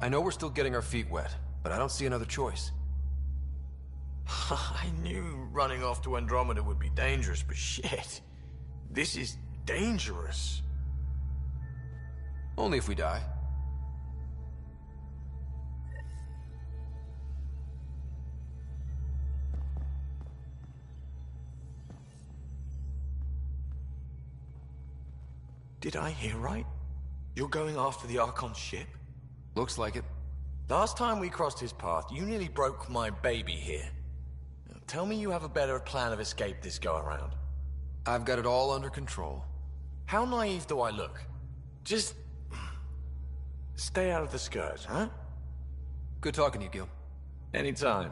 I know we're still getting our feet wet, but I don't see another choice. I knew running off to Andromeda would be dangerous, but shit. This is dangerous. Only if we die. Did I hear right? You're going after the Archon's ship? Looks like it. Last time we crossed his path, you nearly broke my baby here. Now, tell me you have a better plan of escape this go-around. I've got it all under control. How naive do I look? Just... stay out of the scourge, huh? Good talking to you, Gil. Anytime.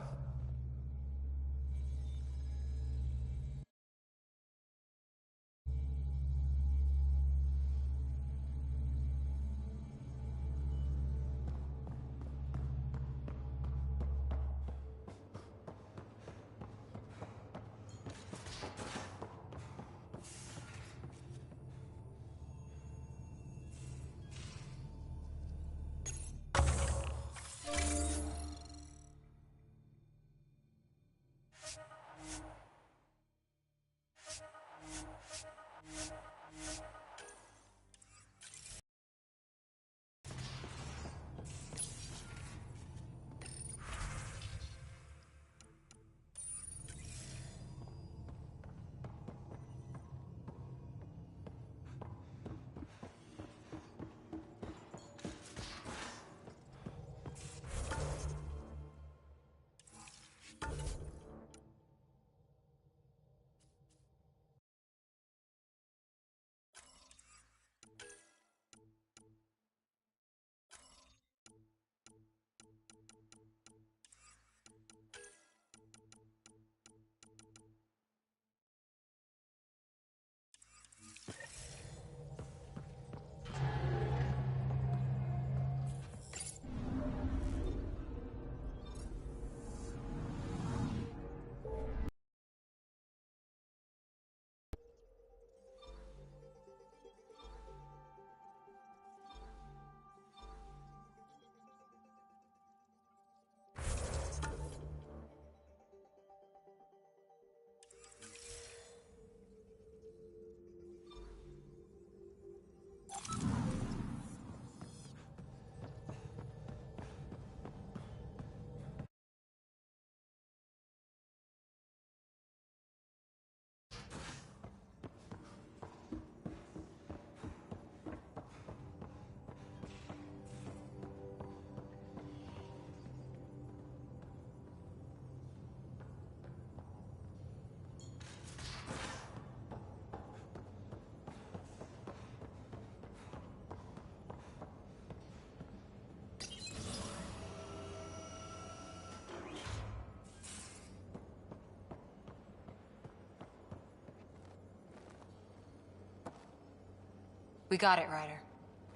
We got it, Ryder.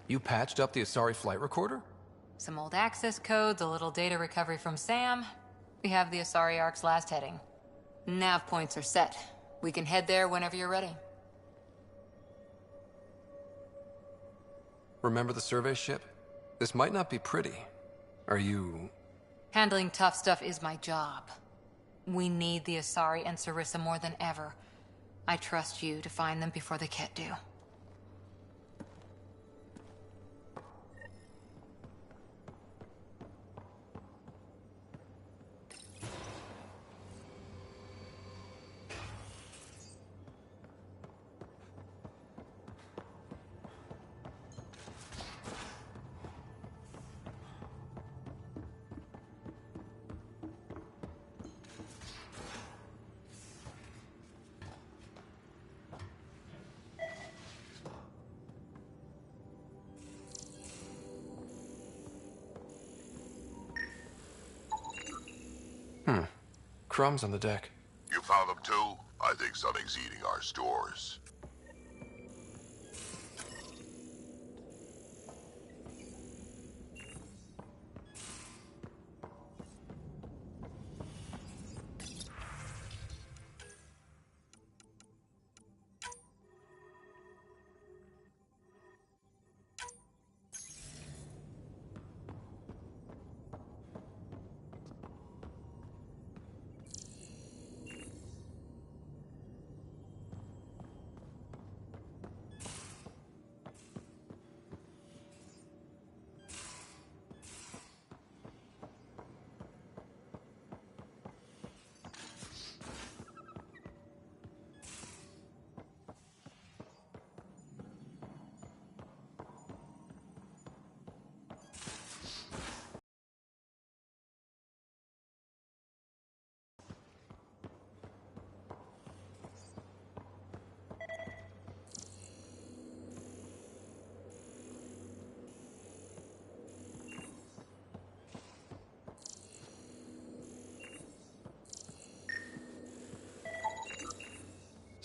You patched up the Asari flight recorder? Some old access codes, a little data recovery from Sam. We have the Asari Ark's last heading. Nav points are set. We can head there whenever you're ready. Remember the survey ship? This might not be pretty. Are you... Handling tough stuff is my job. We need the Asari and Sarissa more than ever. I trust you to find them before the Kett do. Crumbs on the deck. You found them too? I think something's eating our stores.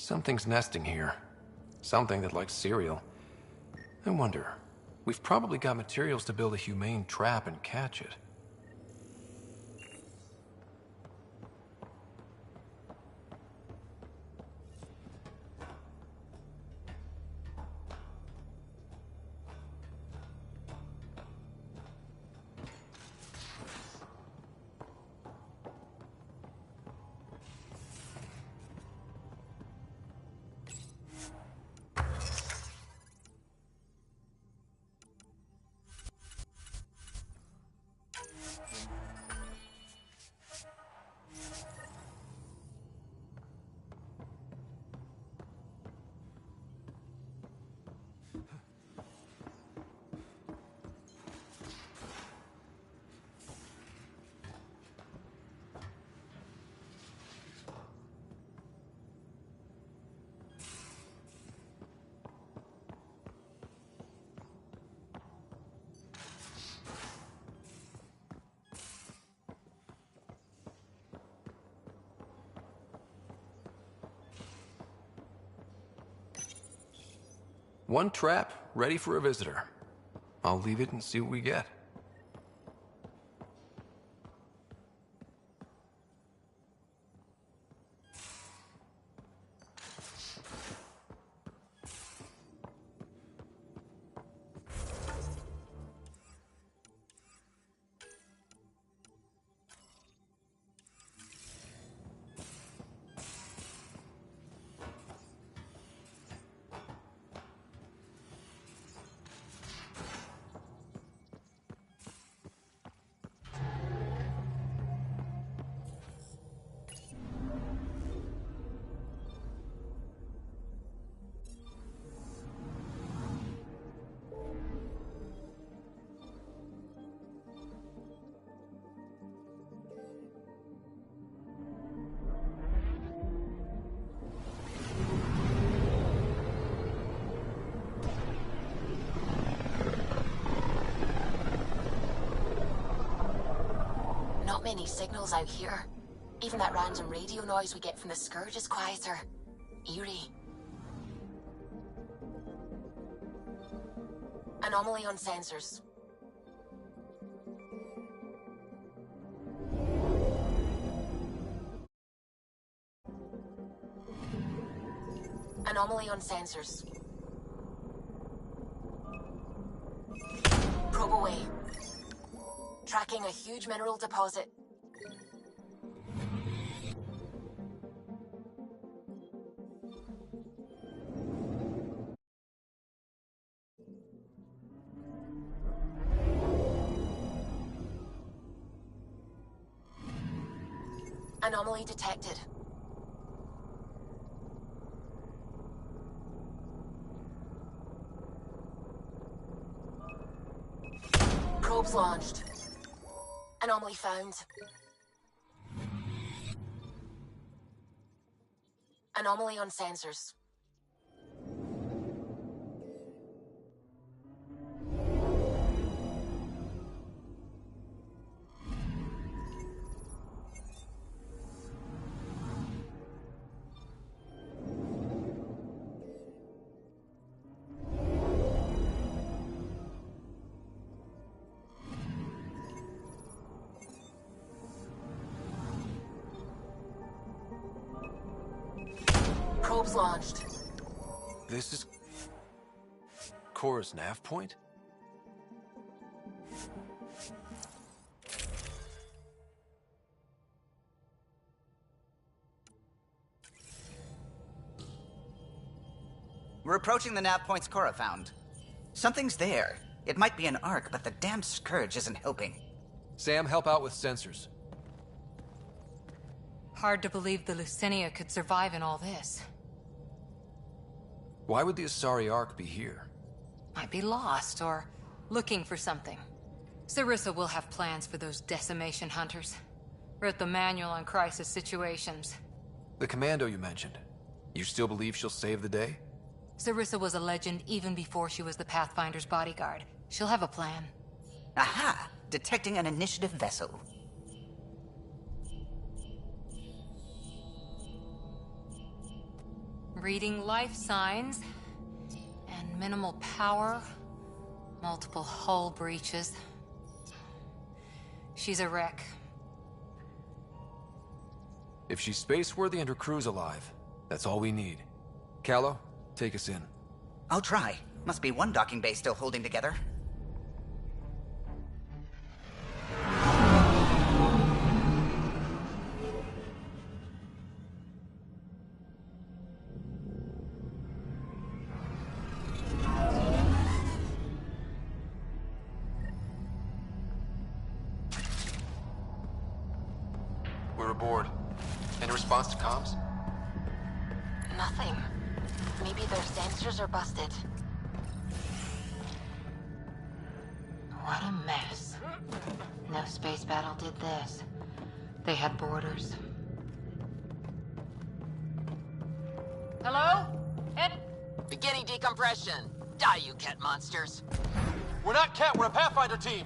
Something's nesting here. Something that likes cereal. I wonder, we've probably got materials to build a humane trap and catch it. One trap, ready for a visitor. I'll leave it and see what we get. Not many signals out here. Even that random radio noise we get from the Scourge is quieter. Eerie. Anomaly on sensors. Anomaly on sensors. Probe away. Tracking a huge mineral deposit. Anomaly detected. Probes launched. Anomaly found. Anomaly on sensors. Probes launched. This is Chora's nav point? We're approaching the nav points Cora found. Something's there. It might be an arc, but the damn Scourge isn't helping. Sam, help out with sensors. Hard to believe the Lucinia could survive in all this. Why would the Asari Ark be here? Might be lost or looking for something. Sarissa will have plans for those decimation hunters. Wrote the manual on crisis situations. The commando you mentioned. You still believe she'll save the day? Sarissa was a legend even before she was the Pathfinder's bodyguard. She'll have a plan. Aha! Detecting an initiative vessel. Reading life signs. And minimal power. Multiple hull breaches. She's a wreck. If she's space-worthy and her crew's alive, that's all we need. Callow, take us in. I'll try. Must be one docking bay still holding together. We're aboard. Any response to comms? Nothing. Maybe their sensors are busted. What a mess. No space battle did this. They had borders. Hello? Ed? Beginning decompression. Die, you cat monsters. We're not Cat, we're a Pathfinder team!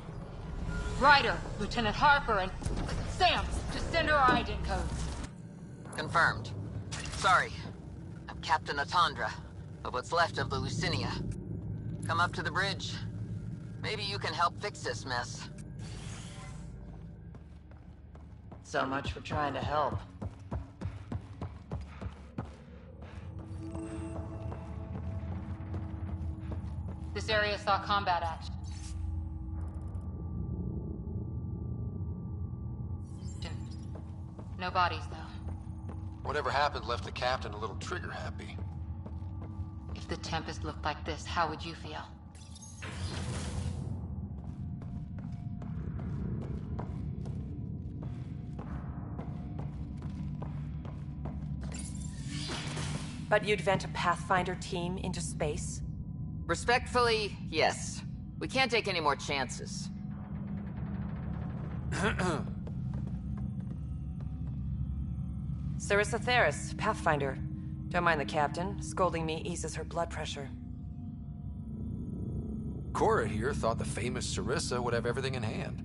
Ryder, Lieutenant Harper, and Sam, just send her our ident codes. Confirmed. Sorry. I'm Captain Atandra, of what's left of the Lucinia. Come up to the bridge. Maybe you can help fix this mess. So much for trying to help. This area saw combat action. No bodies, though. Whatever happened left the captain a little trigger-happy. If the Tempest looked like this, how would you feel? But you'd vent a Pathfinder team into space? Respectfully, yes. We can't take any more chances. Sarissa Theris, Pathfinder. Don't mind the captain. Scolding me eases her blood pressure. Cora here thought the famous Sarissa would have everything in hand.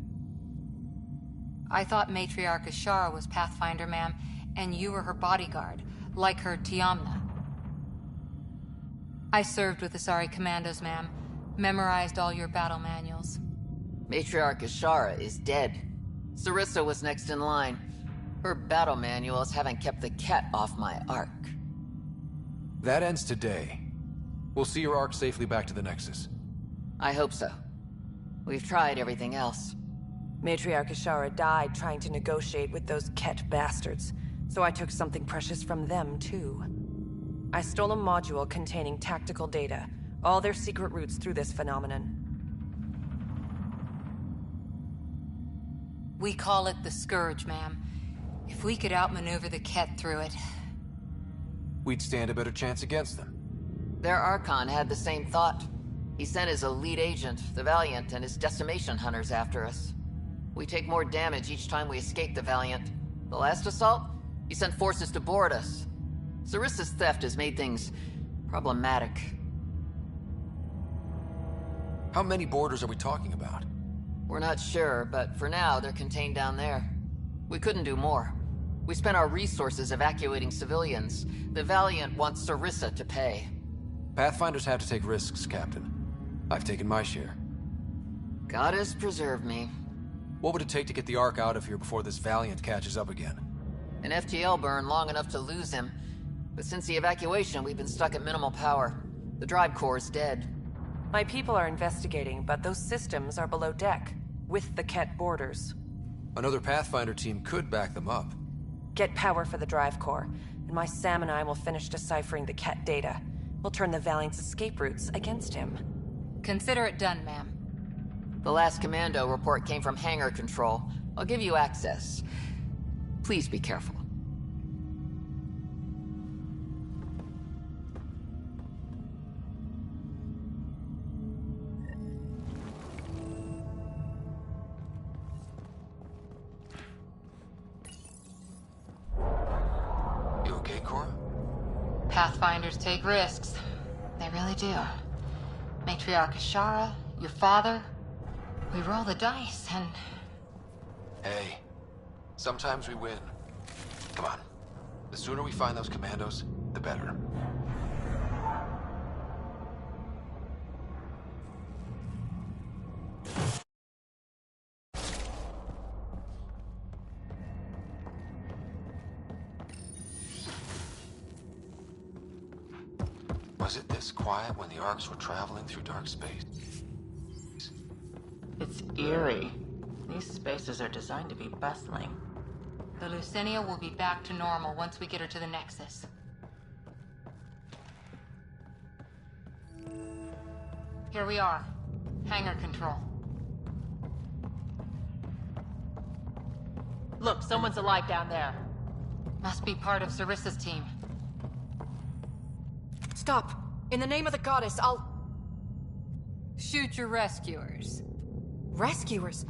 I thought Matriarch Ashara was Pathfinder, ma'am, and you were her bodyguard, like her Tiamna. I served with the Asari Commandos, ma'am. Memorized all your battle manuals. Matriarch Ashara is dead. Sarissa was next in line. Her battle manuals haven't kept the cat off my Ark. That ends today. We'll see your Ark safely back to the Nexus. I hope so. We've tried everything else. Matriarch Ashara died trying to negotiate with those Ket bastards, so I took something precious from them, too. I stole a module containing tactical data, all their secret routes through this phenomenon. We call it the Scourge, ma'am. If we could outmaneuver the Ket through it... We'd stand a better chance against them. Their Archon had the same thought. He sent his elite agent, the Valiant, and his decimation hunters after us. We take more damage each time we escape the Valiant. The last assault, he sent forces to board us. Sarissa's theft has made things problematic. How many boarders are we talking about? We're not sure, but for now, they're contained down there. We couldn't do more. We spent our resources evacuating civilians. The Valiant wants Sarissa to pay. Pathfinders have to take risks, Captain. I've taken my share. God has preserved me. What would it take to get the Ark out of here before this Valiant catches up again? An FTL burn long enough to lose him. But since the evacuation, we've been stuck at minimal power. The drive core is dead. My people are investigating, but those systems are below deck, with the Ket borders. Another Pathfinder team could back them up. Get power for the drive core, and my Sam and I will finish deciphering the Ket data. We'll turn the Valiant's escape routes against him. Consider it done, ma'am. The last commando report came from hangar control. I'll give you access. Please be careful. You okay, Cora? Pathfinders take risks. They really do. Matriarch Ashara, your father, we roll the dice and... Hey, sometimes we win. Come on. The sooner we find those commandos, the better. Was it this quiet when the Arks were traveling through dark space? It's eerie. These spaces are designed to be bustling. The Lucinia will be back to normal once we get her to the Nexus. Here we are. Hangar control. Look, someone's alive down there. Must be part of Sarissa's team. Stop. In the name of the goddess, I'll... Shoot your rescuers. Rescuers?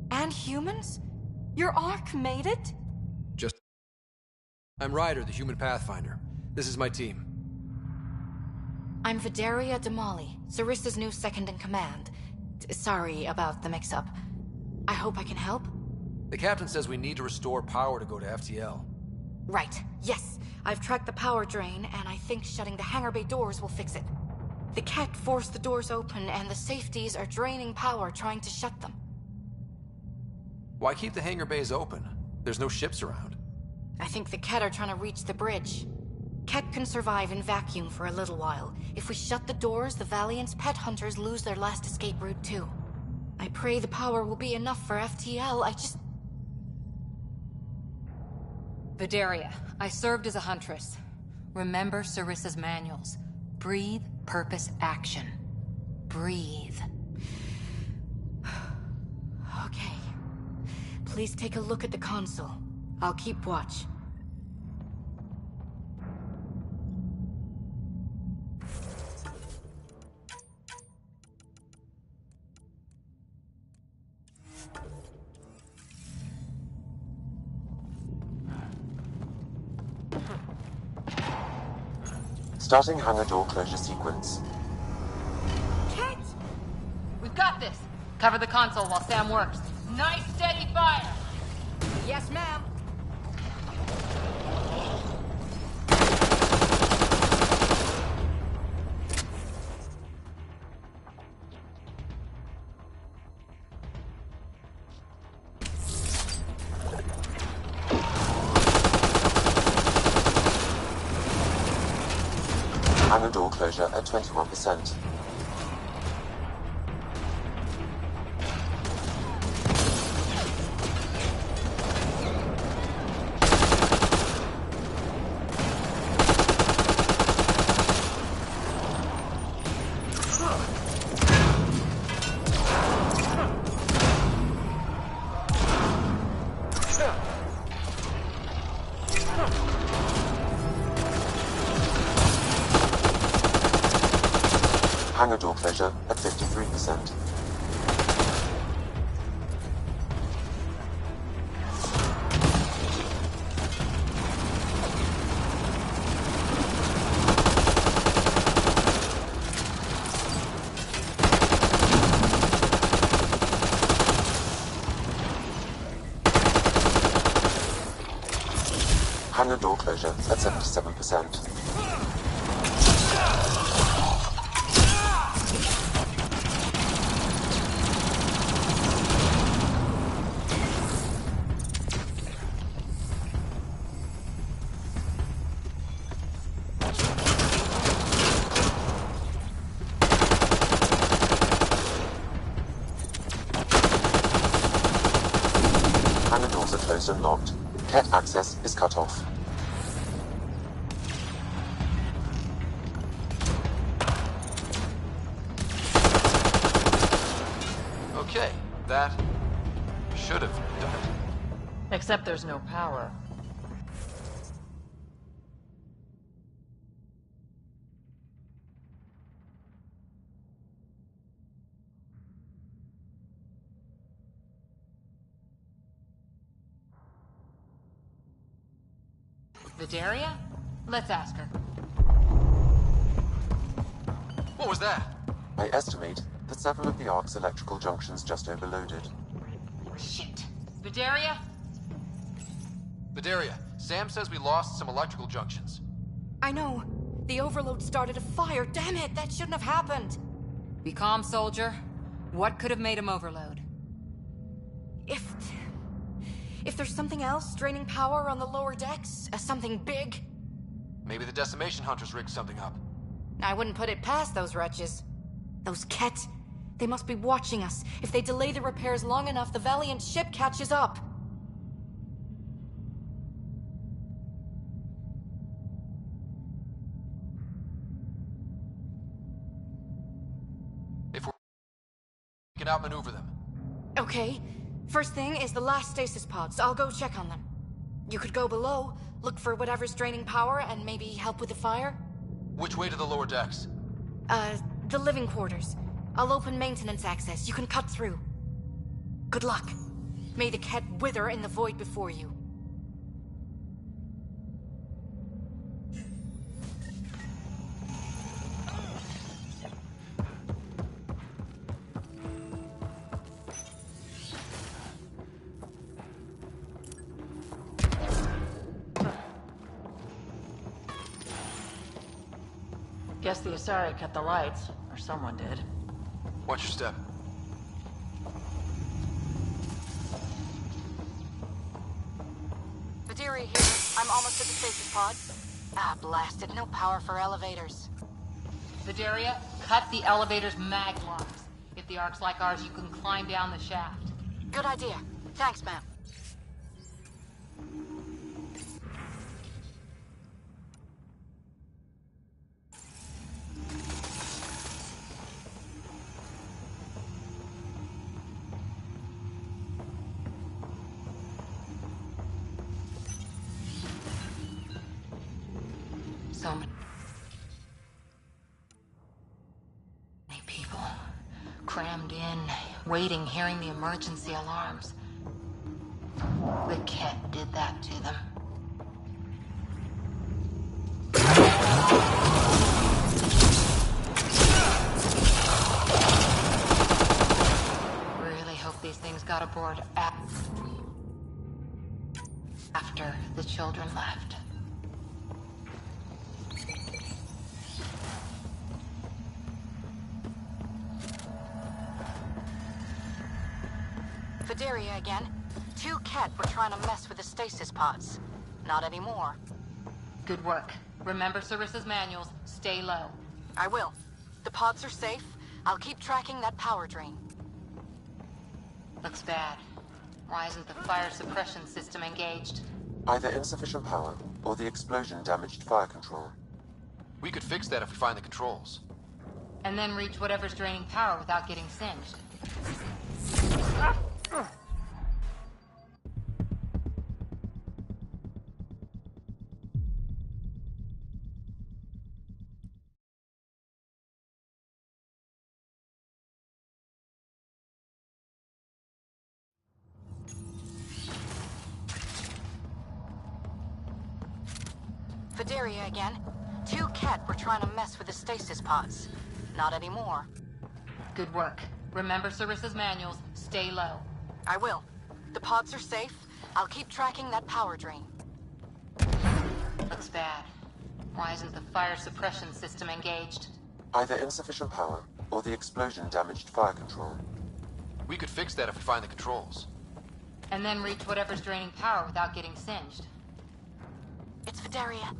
And humans? Your Ark made it? I'm Ryder, the human pathfinder. This is my team. I'm Vidaria Damali, Sarissa's new second-in-command. Sorry about the mix-up. I hope I can help? The captain says we need to restore power to go to FTL. Right, yes. I've tracked the power drain, and I think shutting the hangar bay doors will fix it. The Kett forced the doors open, and the safeties are draining power trying to shut them. Why keep the hangar bays open? There's no ships around. I think the Kett are trying to reach the bridge. Kett can survive in vacuum for a little while. If we shut the doors, the Valiant's pet hunters lose their last escape route too. I pray the power will be enough for FTL, Vidaria, I served as a huntress. Remember Sarissa's manuals. Breathe, purpose, action. Breathe. Okay. Please take a look at the console. I'll keep watch. Starting hangar door closure sequence. Kett! We've got this. Cover the console while Sam works. Nice steady fire! Yes, ma'am. Hangar door closure at 21%. Hangar door closure at 53%. Hangar door closure at 77%. Hangar doors are closed and locked. Kett access is cut off. Okay, that should have done it. Except there's no power. Vidaria? Let's ask her. What was that? I estimate that several of the Ark's electrical junctions just overloaded. Shit. Vidaria? Vidaria, Sam says we lost some electrical junctions. I know. The overload started a fire. Damn it, that shouldn't have happened. Be calm, soldier. What could have made him overload? If there's something else draining power on the lower decks, something big. Maybe the decimation hunters rigged something up. I wouldn't put it past those wretches. Those Ket, they must be watching us. If they delay the repairs long enough, the Valiant ship catches up. If we can outmaneuver them. Okay. First thing is the last stasis pods. I'll go check on them. You could go below, look for whatever's draining power, and maybe help with the fire? Which way to the lower decks? The living quarters. I'll open maintenance access. You can cut through. Good luck. May the Ket wither in the void before you. Guess the Asari cut the lights, or someone did. Watch your step. Badiri here. I'm almost at the stasis pod. Ah, blasted. No power for elevators. Vidaria, cut the elevator's mag locks. If the Ark's like ours, you can climb down the shaft. Good idea. Thanks, ma'am. So many people crammed in, waiting, hearing the emergency alarms. The Ket did that to them. Really hope these things got aboard after the children left. Vidaria again. 2 Ket were trying to mess with the stasis pods. Not anymore. Good work. Remember Sarissa's manuals. Stay low. I will. The pods are safe. I'll keep tracking that power drain. Looks bad. Why isn't the fire suppression system engaged? Either insufficient power, or the explosion damaged fire control. We could fix that if we find the controls. And then reach whatever's draining power without getting singed. Vidaria again. 2 Ket were trying to mess with the stasis pods. Not anymore. Good work. Remember Sarissa's manuals. Stay low. I will. The pods are safe. I'll keep tracking that power drain. Looks bad. Why isn't the fire suppression system engaged? Either insufficient power, or the explosion damaged fire control. We could fix that if we find the controls. And then reach whatever's draining power without getting singed. It's Vidaria.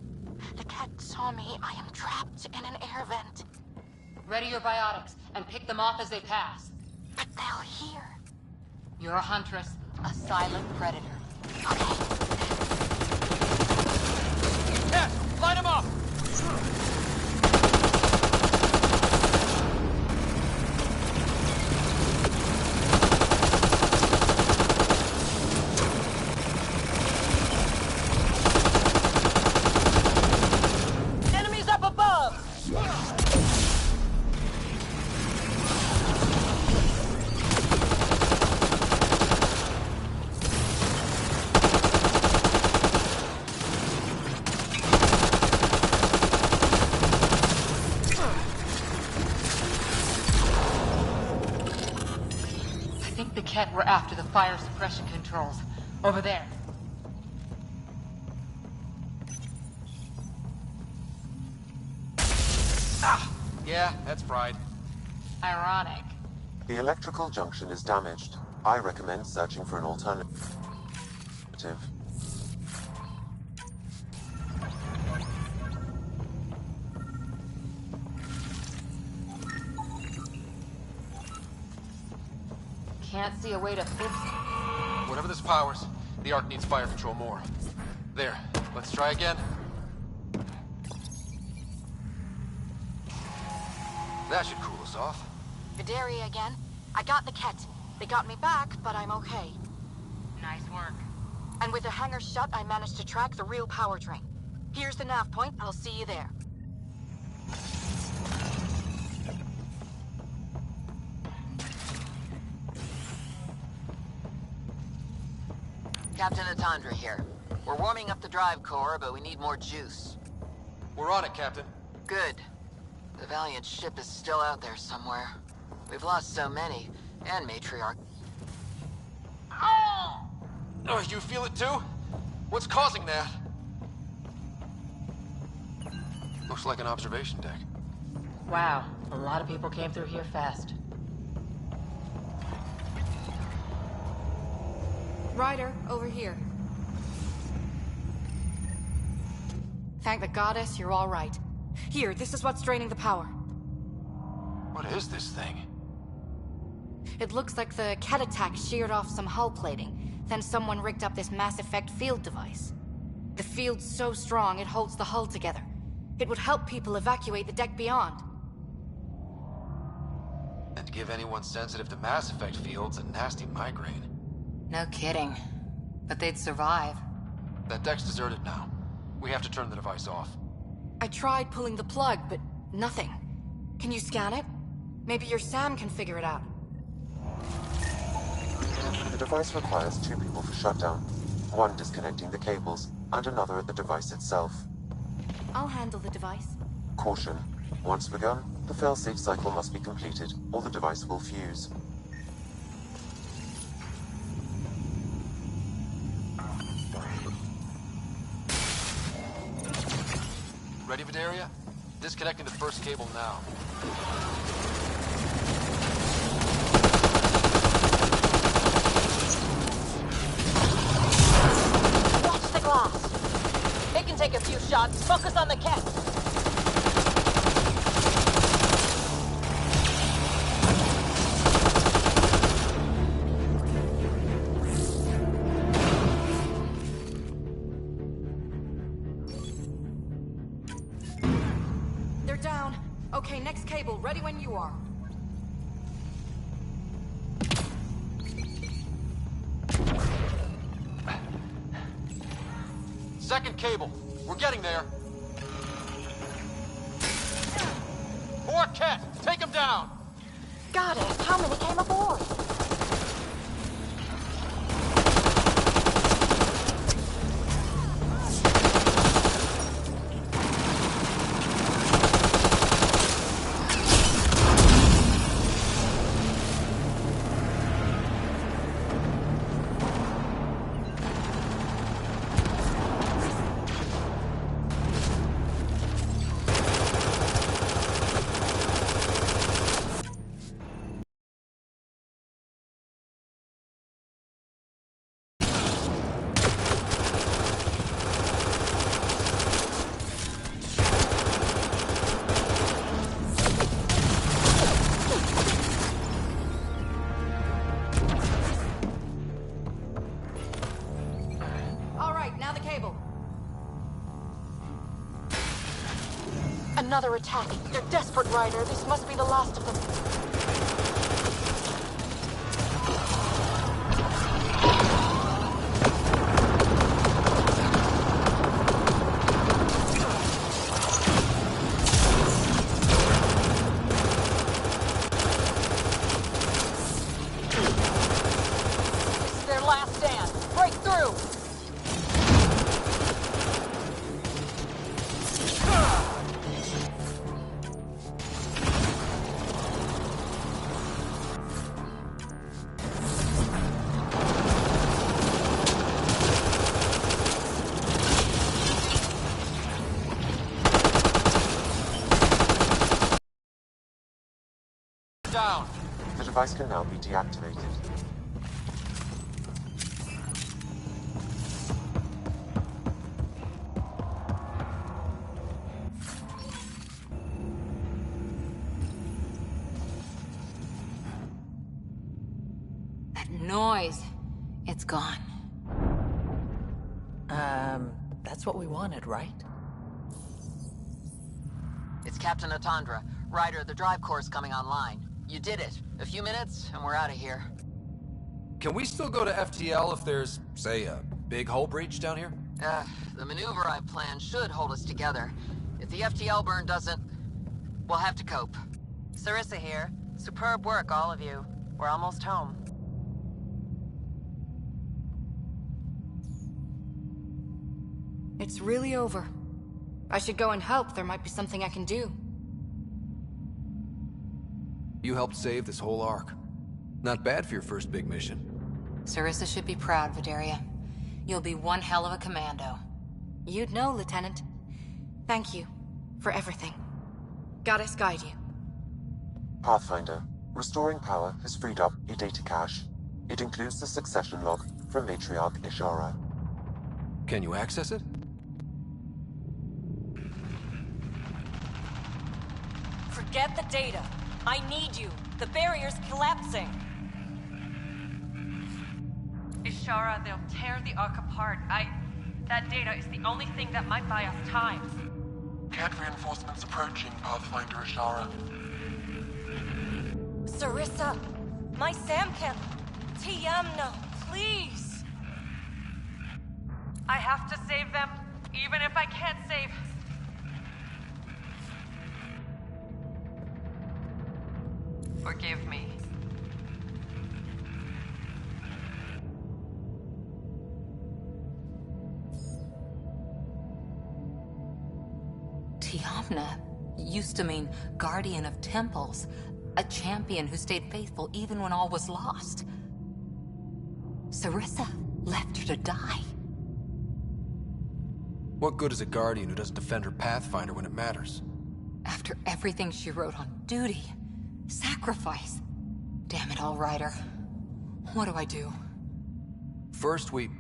The Ket saw me. I am trapped in an air vent. Ready your biotics, and pick them off as they pass. But they'll hear. You're a huntress, a silent predator. Okay. Yes! Light him up! We're after the fire suppression controls. Over there. Ah! Yeah, that's fried. Ironic. The electrical junction is damaged. I recommend searching for an alternative. can't see a way to fix it. Whatever this powers, the Ark needs fire control more. There, let's try again. That should cool us off. Vidaria again. I got the Ket. They got me back, but I'm okay. Nice work. And with the hangar shut, I managed to track the real power train. Here's the nav point. I'll see you there. Captain Atandra here. We're warming up the drive core, but we need more juice. We're on it, Captain. Good. The Valiant ship is still out there somewhere. We've lost so many, and Matriarch. Oh, you feel it too? What's causing that? Looks like an observation deck. Wow, a lot of people came through here fast. Ryder, over here. Thank the goddess you're all right. Here, this is what's draining the power. What is this thing? It looks like the Ket attack sheared off some hull plating. Then someone rigged up this Mass Effect field device. The field's so strong it holds the hull together. It would help people evacuate the deck beyond. And give anyone sensitive to Mass Effect fields a nasty migraine. No kidding. But they'd survive. That deck's deserted now. We have to turn the device off. I tried pulling the plug, but nothing. Can you scan it? Maybe your Sam can figure it out. The device requires 2 people for shutdown. One disconnecting the cables, and another at the device itself. I'll handle the device. Caution. Once begun, the failsafe cycle must be completed, or the device will fuse. Ready, Vidaria? Disconnecting the first cable now. Watch the glass. It can take a few shots. Focus on the Ket. They're down. Okay, next cable. Ready when you are. Second cable. We're getting there. More Ket! Take him down! Goddess, how many came aboard? Another attack. They're desperate, Ryder. This must be the last of them. This is their last stand. Break through! Down. The device can now be deactivated. noise. It's gone. That's what we wanted, right? It's Captain Atandra. Ryder, the drive core's coming online. You did it. A few minutes, and we're out of here. Can we still go to FTL if there's, say, a big hull breach down here? The maneuver I've planned should hold us together. If the FTL burn doesn't, we'll have to cope. Sarissa here. Superb work, all of you. We're almost home. It's really over. I should go and help. There might be something I can do. You helped save this whole Ark. Not bad for your first big mission. Sarissa should be proud, Vidaria. You'll be one hell of a commando. You'd know, Lieutenant. Thank you for everything. Goddess guide you. Pathfinder, restoring power has freed up a data cache. It includes the succession log from Matriarch Ishara. Can you access it? Forget the data. I need you. The barrier's collapsing. Ishara, they'll tear the Ark apart. That data is the only thing that might buy us time. Cat reinforcements approaching, Pathfinder Ishara. Sarissa, my Sam can't... Tiamna, please! I have to save them, even if I can't save... Forgive me. Tiamna used to mean guardian of temples, a champion who stayed faithful even when all was lost. Sarissa left her to die. What good is a guardian who doesn't defend her Pathfinder when it matters? After everything she wrote on duty, sacrifice. Damn it all, Ryder. What do I do? First, we...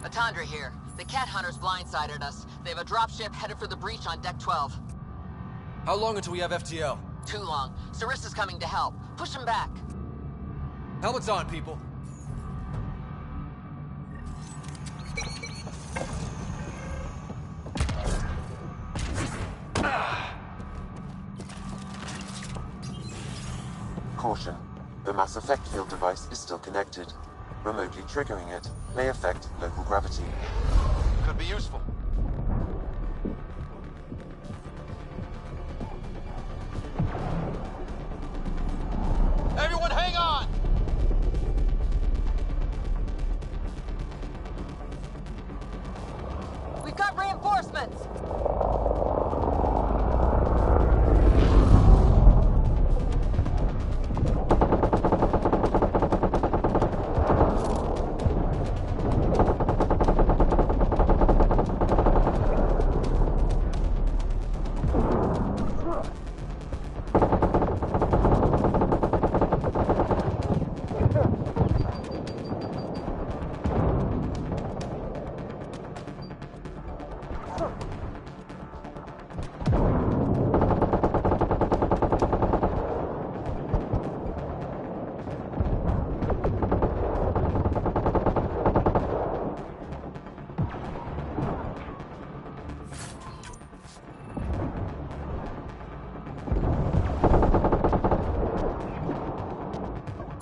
Atandra here. The cat hunters blindsided us. They have a dropship headed for the breach on Deck 12. How long until we have FTL? Too long. Sarissa's coming to help. Push him back. Helmets on, people. Caution. The mass effect field device is still connected. Remotely triggering it may affect local gravity. Could be useful. Everyone hang on! We've got reinforcements!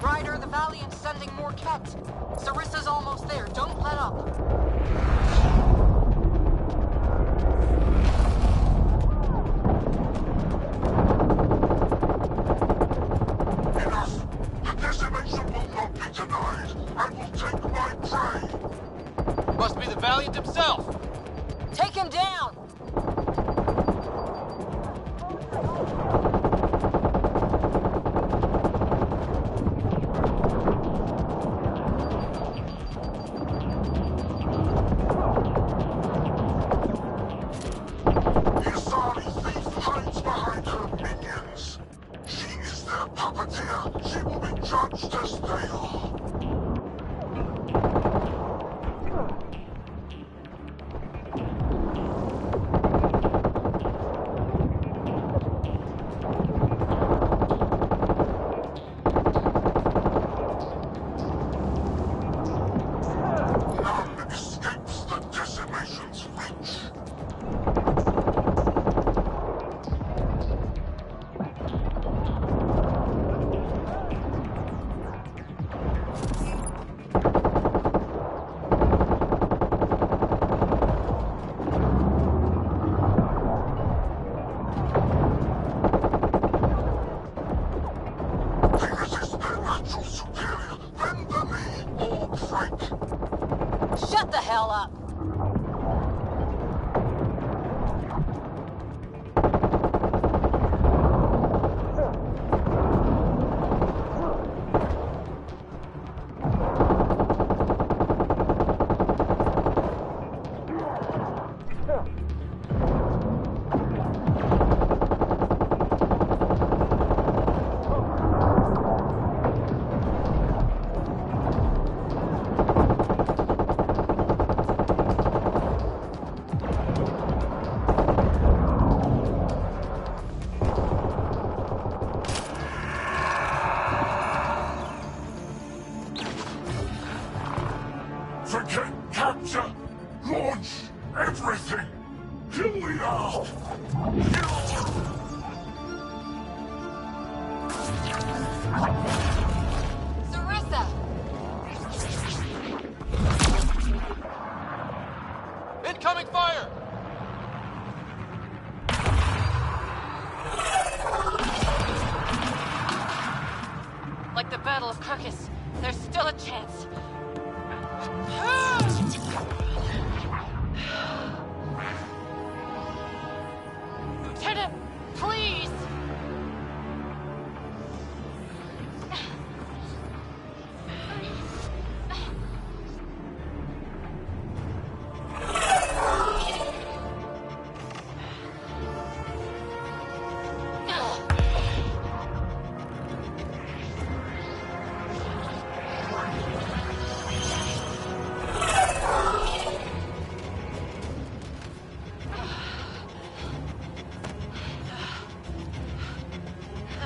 Ryder, the Valiant's sending more Ket. Sarissa's almost there. Don't let up. Enough! The decimation will not be denied. I will take my prey. Must be the Valiant himself. Take him down! The Asari thief hides behind her minions. She is their puppeteer. She will be judged as they are. Like the Battle of Kirkus, there's still a chance. Lieutenant, please!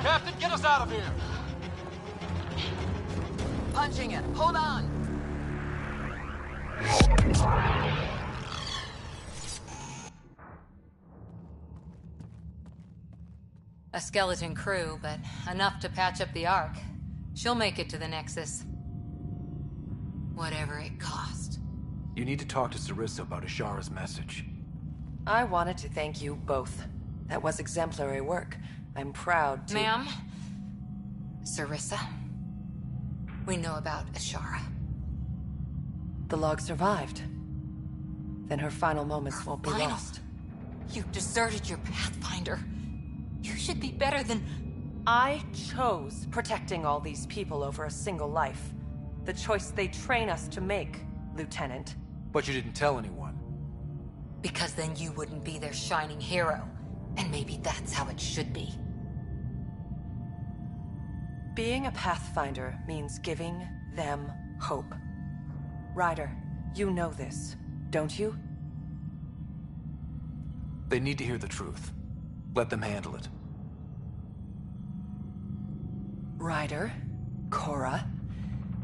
Captain, get us out of here! Punching it. Hold on. A skeleton crew, but enough to patch up the Ark. She'll make it to the Nexus. Whatever it cost. You need to talk to Sarissa about Ashara's message. I wanted to thank you both. That was exemplary work. I'm proud to— Ma'am? Sarissa? We know about Ashara. The log survived. Then her final moments won't be Final? lost. You deserted your Pathfinder. You should be better than... I chose protecting all these people over a single life. The choice they train us to make, Lieutenant. But you didn't tell anyone. Because then you wouldn't be their shining hero. And maybe that's how it should be. Being a Pathfinder means giving them hope. Ryder, you know this, don't you? They need to hear the truth. Let them handle it. Ryder, Cora,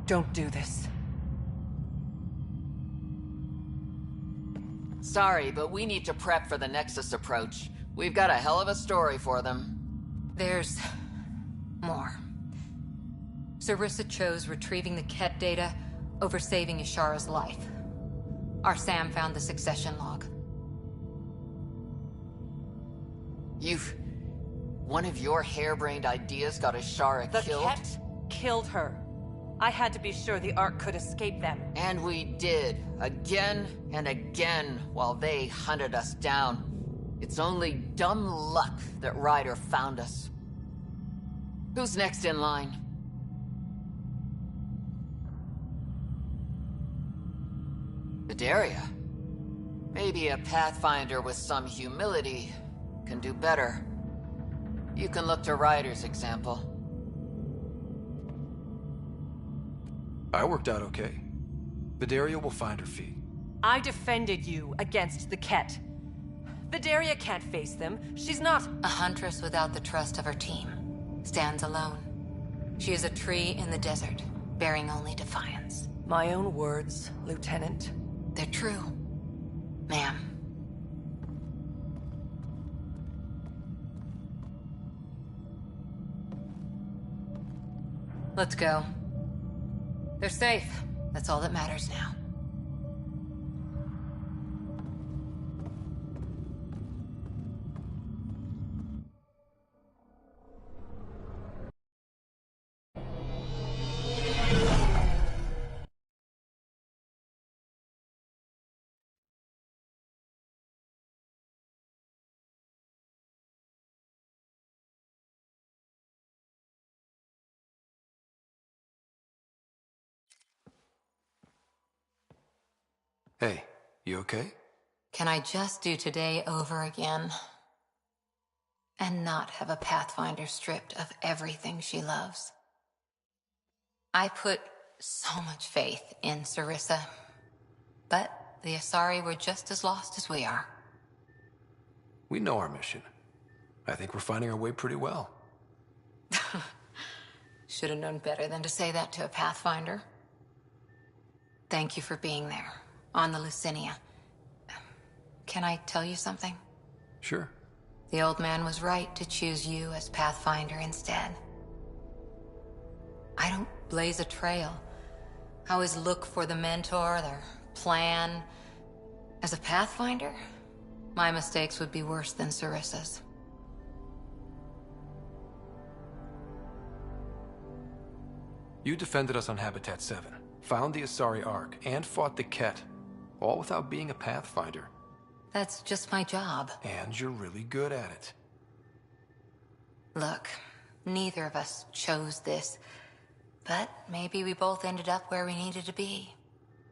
don't do this. Sorry, but we need to prep for the Nexus approach. We've got a hell of a story for them. There's... more. Sarissa chose retrieving the Ket data over saving Ashara's life. Our Sam found the succession log. One of your harebrained ideas got Ashara killed? The Ket killed her. I had to be sure the Ark could escape them. And we did, again and again, while they hunted us down. It's only dumb luck that Ryder found us. Who's next in line? Vidaria. Maybe a Pathfinder with some humility can do better. You can look to Ryder's example. I worked out okay. Vidaria will find her feet. I defended you against the Ket. Vidaria can't face them. She's not— A huntress without the trust of her team. Stands alone. She is a tree in the desert, bearing only defiance. My own words, Lieutenant. They're true, ma'am. Let's go. They're safe. That's all that matters now. Hey, you okay? Can I just do today over again? And not have a Pathfinder stripped of everything she loves? I put so much faith in Sarissa, but the Asari were just as lost as we are. We know our mission. I think we're finding our way pretty well. Should have known better than to say that to a Pathfinder. Thank you for being there, on the Lucinia. Can I tell you something? Sure. The old man was right to choose you as Pathfinder instead. I don't blaze a trail. I always look for the mentor, their plan. As a Pathfinder, my mistakes would be worse than Sarissa's. You defended us on Habitat 7, found the Asari Ark, and fought the Ket, all without being a Pathfinder. That's just my job. And you're really good at it. Look, neither of us chose this, but maybe we both ended up where we needed to be,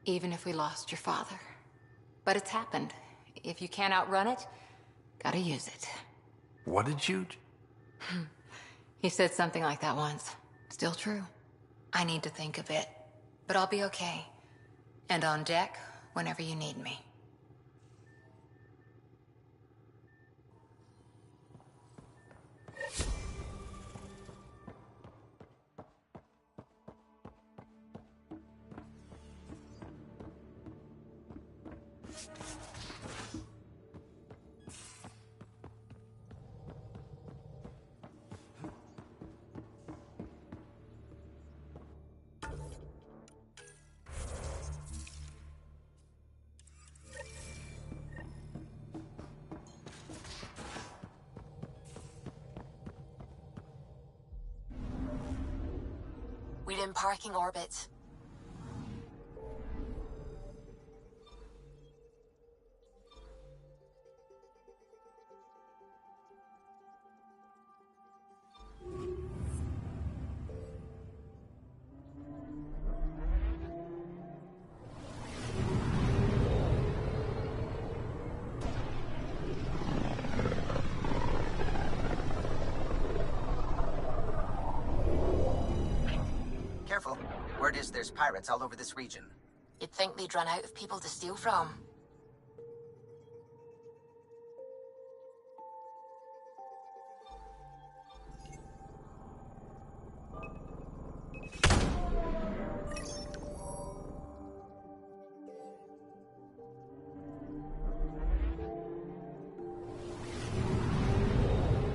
even if we lost your father. But it's happened. If you can't outrun it, gotta use it. What did you... He said something like that once. Still true. I need to think a bit, but I'll be okay. And on deck whenever you need me. Within parking orbit. Careful. Word is there's pirates all over this region. You'd think they'd run out of people to steal from.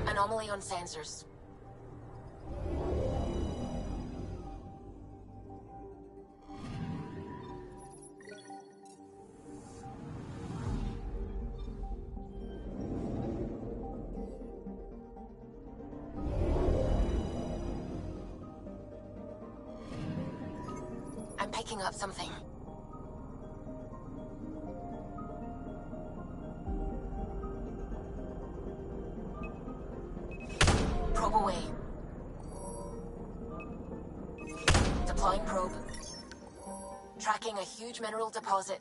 Anomaly on sensors. I'm picking up something. Probe away. Deploying probe. Tracking a huge mineral deposit.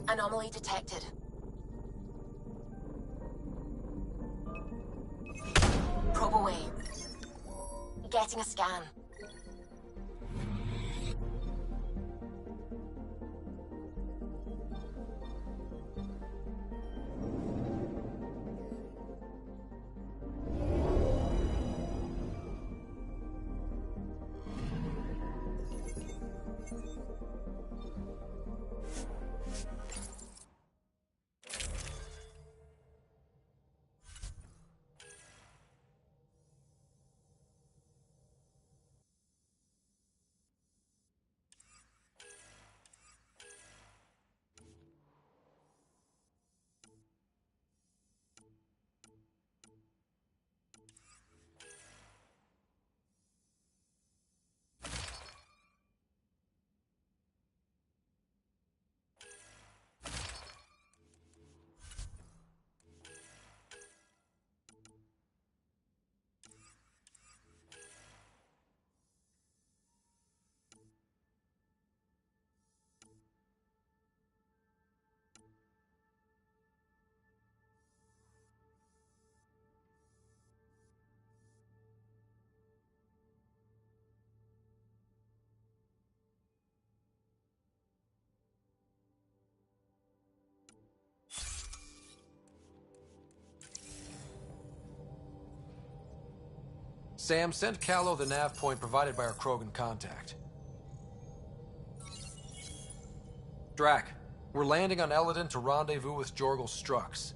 Anomaly detected. Probe away. Getting a scan. Sam, send Callow the nav point provided by our Krogan contact. Drac, we're landing on Eladin to rendezvous with Jorgal Strux.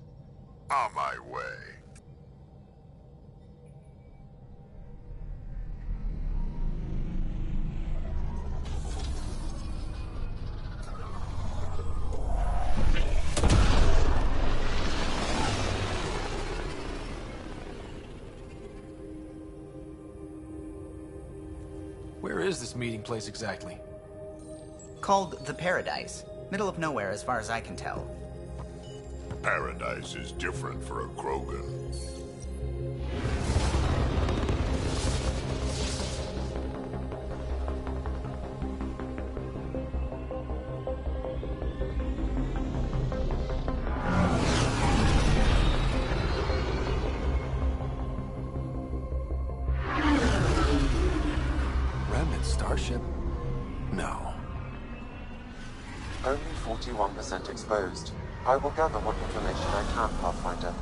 On my way. Where is this meeting place exactly? Called the Paradise. Middle of nowhere as far as I can tell. Paradise is different for a Krogan. Remnant starship? No. Only 41% exposed. I will gather what information I can, Pathfinder.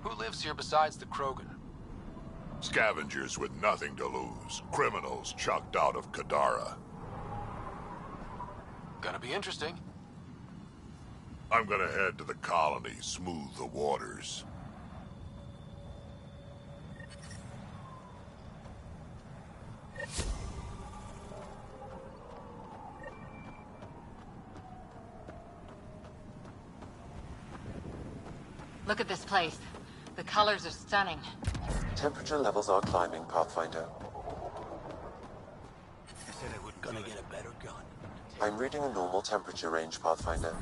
Who lives here besides the Krogan? Scavengers with nothing to lose. Criminals chucked out of Kadara. Gonna be interesting. I'm gonna head to the colony, smooth the waters. Look at this place. The colors are stunning. Temperature levels are climbing, Pathfinder. I said I was gonna get a better gun. I'm reading a normal temperature range, Pathfinder.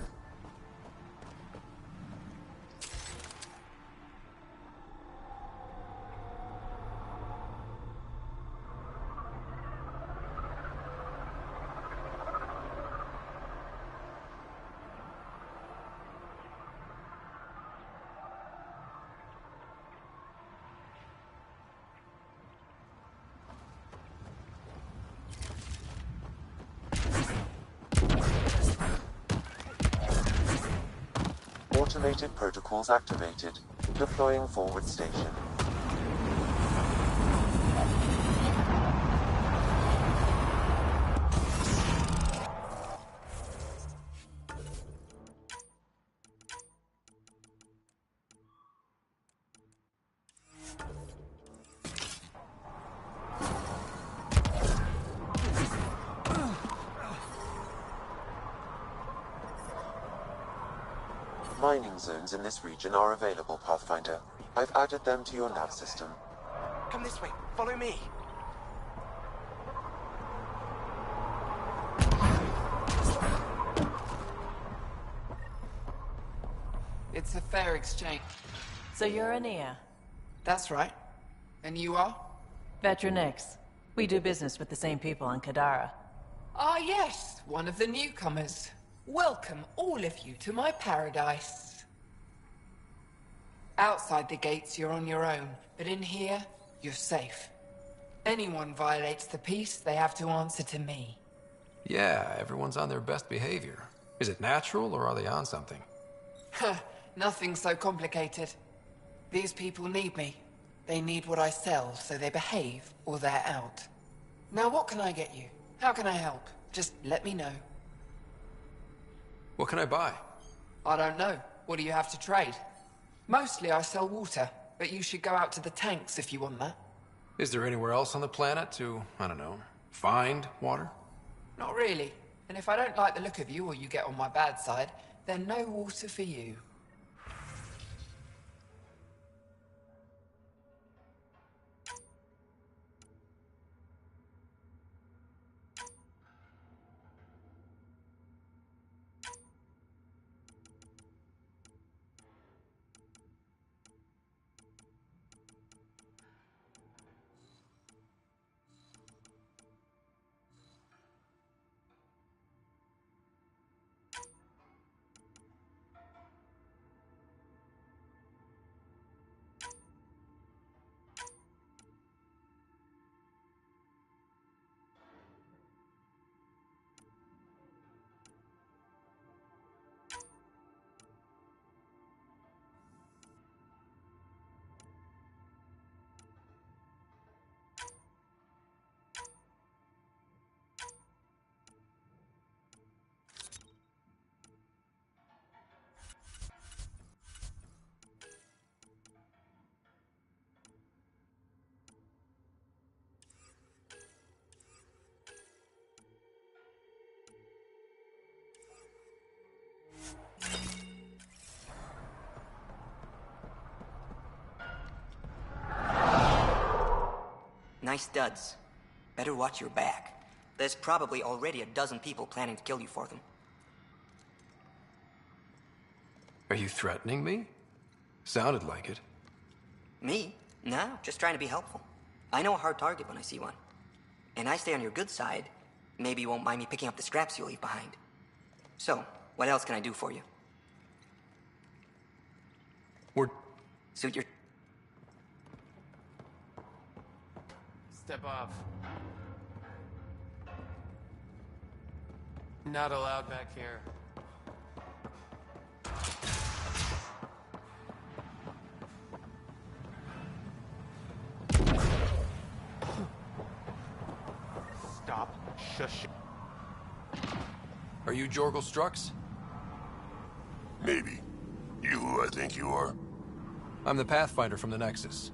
Automated protocols activated. Deploying forward station. Mining zones in this region are available, Pathfinder. I've added them to your nav system. Come this way. Follow me. It's a fair exchange. So you're Ania? That's right. And you are? Veteran X. We do business with the same people on Kadara. Ah, yes, one of the newcomers. Welcome, all of you, to my paradise. Outside the gates, you're on your own, but in here, you're safe. Anyone violates the peace, they have to answer to me. Yeah, everyone's on their best behavior. Is it natural, or are they on something? Huh, nothing so complicated. These people need me. They need what I sell, so they behave, or they're out. Now what can I get you? How can I help? Just let me know. What can I buy? I don't know. What do you have to trade? Mostly I sell water, but you should go out to the tanks if you want that. Is there anywhere else on the planet to, I don't know, find water? Not really. And if I don't like the look of you or you get on my bad side, then no water for you. Nice studs. Better watch your back. There's probably already a dozen people planning to kill you for them. Are you threatening me? Sounded like it. Me? No, just trying to be helpful. I know a hard target when I see one. And I stay on your good side. Maybe you won't mind me picking up the scraps you leave behind. So, what else can I do for you? Suit your... Step off. Not allowed back here. Stop. Shush. Are you Jorgal Strux? Maybe. You who I think you are? I'm the Pathfinder from the Nexus.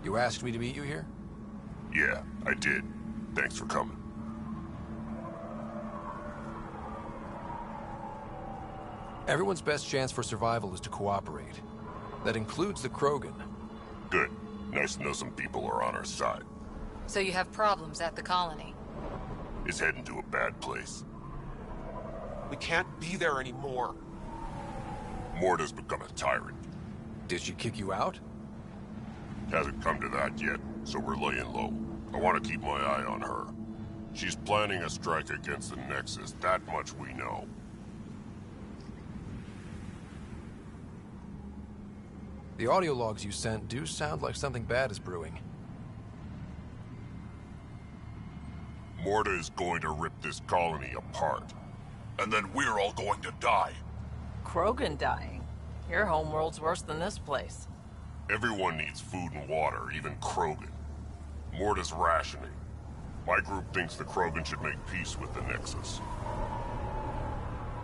You asked me to meet you here? Yeah, I did. Thanks for coming. Everyone's best chance for survival is to cooperate. That includes the Krogan. Good. Nice to know some people are on our side. So you have problems at the colony? It's heading to a bad place. We can't be there anymore. Morta's become a tyrant. Did she kick you out? Hasn't come to that yet, so we're laying low. I want to keep my eye on her. She's planning a strike against the Nexus, that much we know. The audio logs you sent do sound like something bad is brewing. Morta is going to rip this colony apart. And then we're all going to die. Krogan dying? Your homeworld's worse than this place. Everyone needs food and water, even Krogan. Morta's rationing. My group thinks the Krogan should make peace with the Nexus.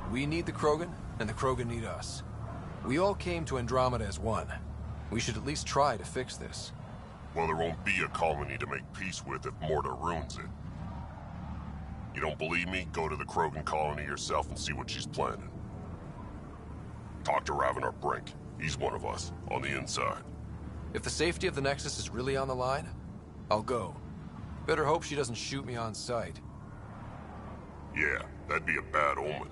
We need the Krogan, and the Krogan need us. We all came to Andromeda as one. We should at least try to fix this. Well, there won't be a colony to make peace with if Morta ruins it. You don't believe me? Go to the Krogan colony yourself and see what she's planning. Talk to Ravenar Brink. He's one of us, on the inside. If the safety of the Nexus is really on the line, I'll go. Better hope she doesn't shoot me on sight. Yeah, that'd be a bad omen.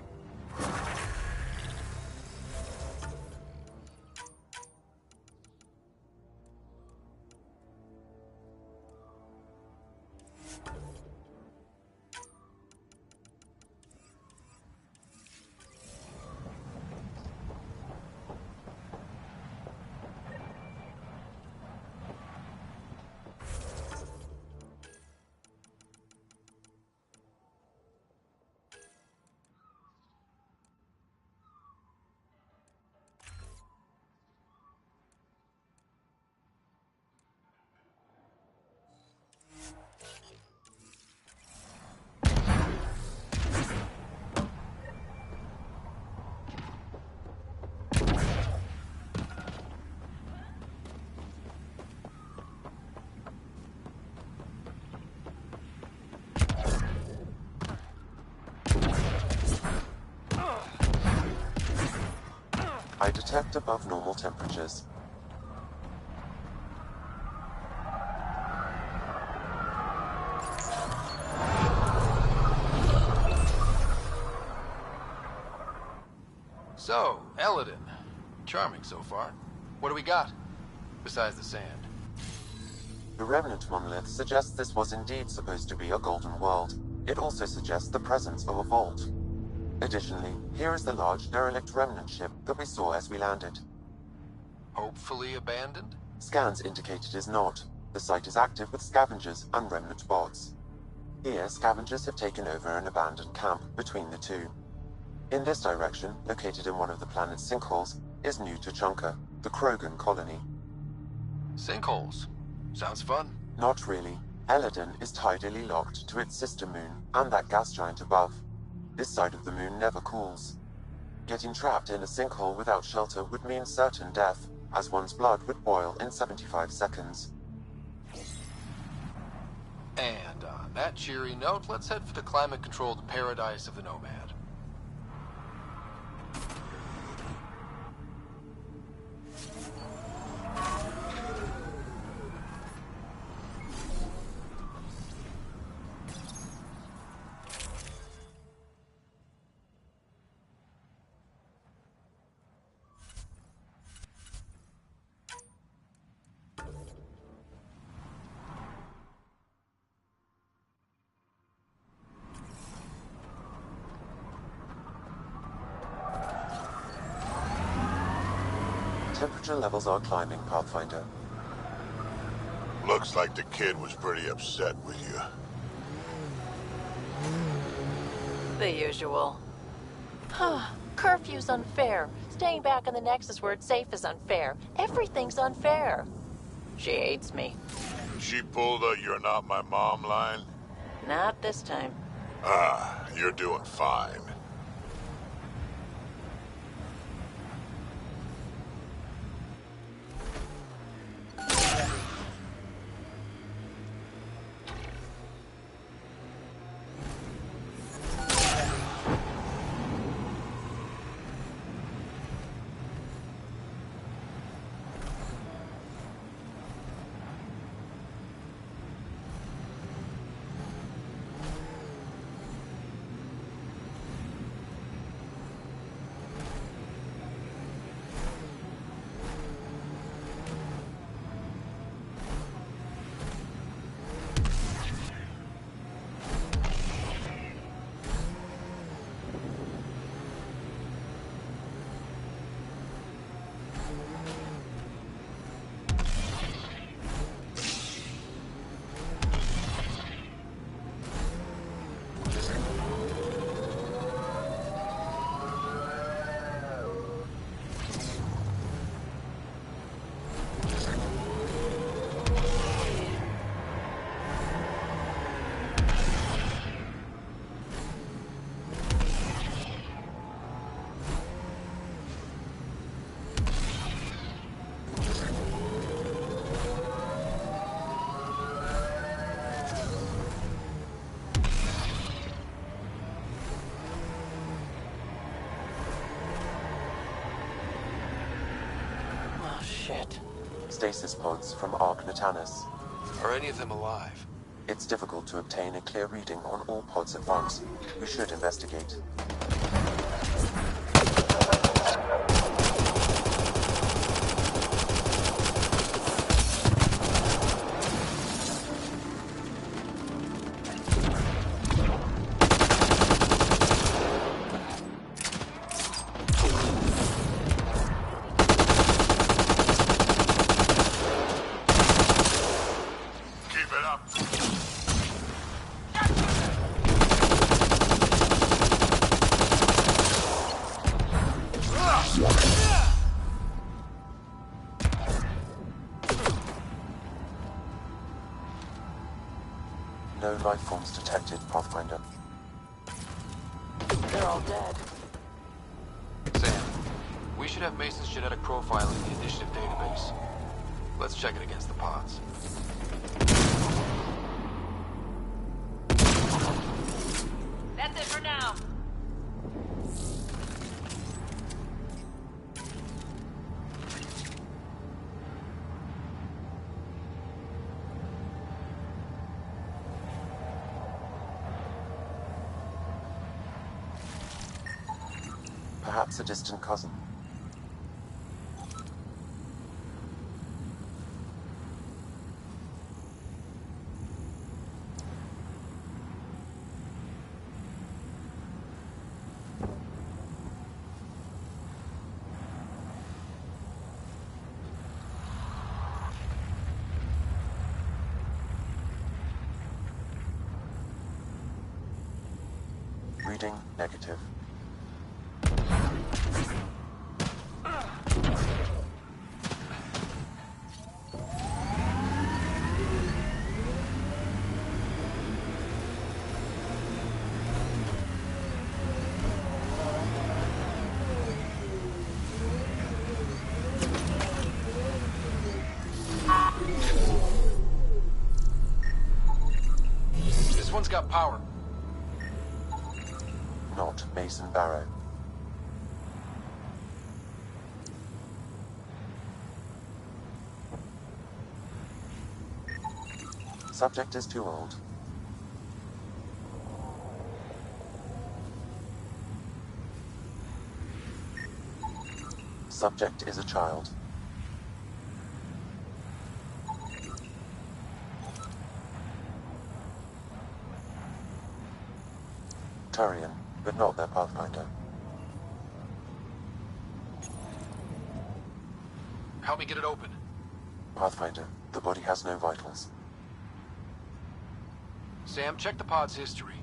I detect above normal temperatures. So, Eladin. Charming so far. What do we got? Besides the sand. The Remnant monolith suggests this was indeed supposed to be a golden world. It also suggests the presence of a vault. Additionally, here is the large derelict remnant ship that we saw as we landed. Hopefully abandoned? Scans indicate it is not. The site is active with scavengers and remnant bots. Here, scavengers have taken over an abandoned camp between the two. In this direction, located in one of the planet's sinkholes, is New Tuchanka, the Krogan colony. Sinkholes? Sounds fun. Not really. Eladin is tidally locked to its sister moon and that gas giant above. This side of the moon never cools. Getting trapped in a sinkhole without shelter would mean certain death, as one's blood would boil in 75 seconds. And on that cheery note, let's head for the climate-controlled paradise of the Nomad. Temperature levels are climbing, Pathfinder. Looks like the kid was pretty upset with you. The usual. Curfew's unfair. Staying back in the Nexus where it's safe is unfair. Everything's unfair. She hates me. She pulled a "you're not my mom" line? Not this time. Ah, you're doing fine. Shit. Stasis pods from Ark Natanus. Are any of them alive? It's difficult to obtain a clear reading on all pods at once. We should investigate. No life forms detected, Pathfinder. They're all dead. Sam, we should have Mason's genetic profile in the initiative database. Let's check it against the pods. That's it for now. Perhaps a distant cousin. Reading negative. This one's got power. Not Mason Barrow. Subject is too old. Subject is a child. Turian, but not their Pathfinder. Help me get it open. Pathfinder, the body has no vitals. Sam, check the pod's history.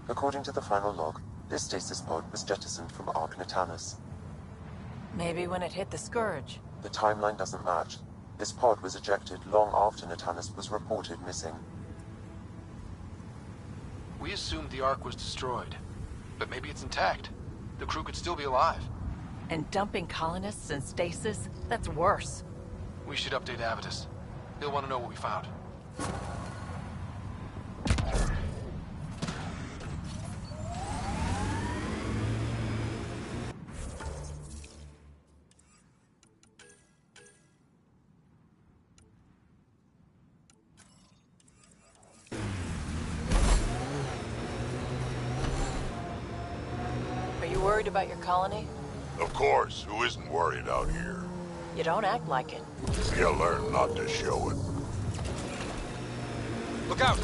According to the final log, this stasis pod was jettisoned from Ark Natanus. Maybe when it hit the Scourge. The timeline doesn't match. This pod was ejected long after Natanus was reported missing. We assumed the Ark was destroyed, but maybe it's intact. The crew could still be alive. And dumping colonists in stasis? That's worse. We should update Avitus. He'll want to know what we found. Are you worried about your colony? Of course, who isn't worried out here? You don't act like it. You'll learn not to show it. Look out!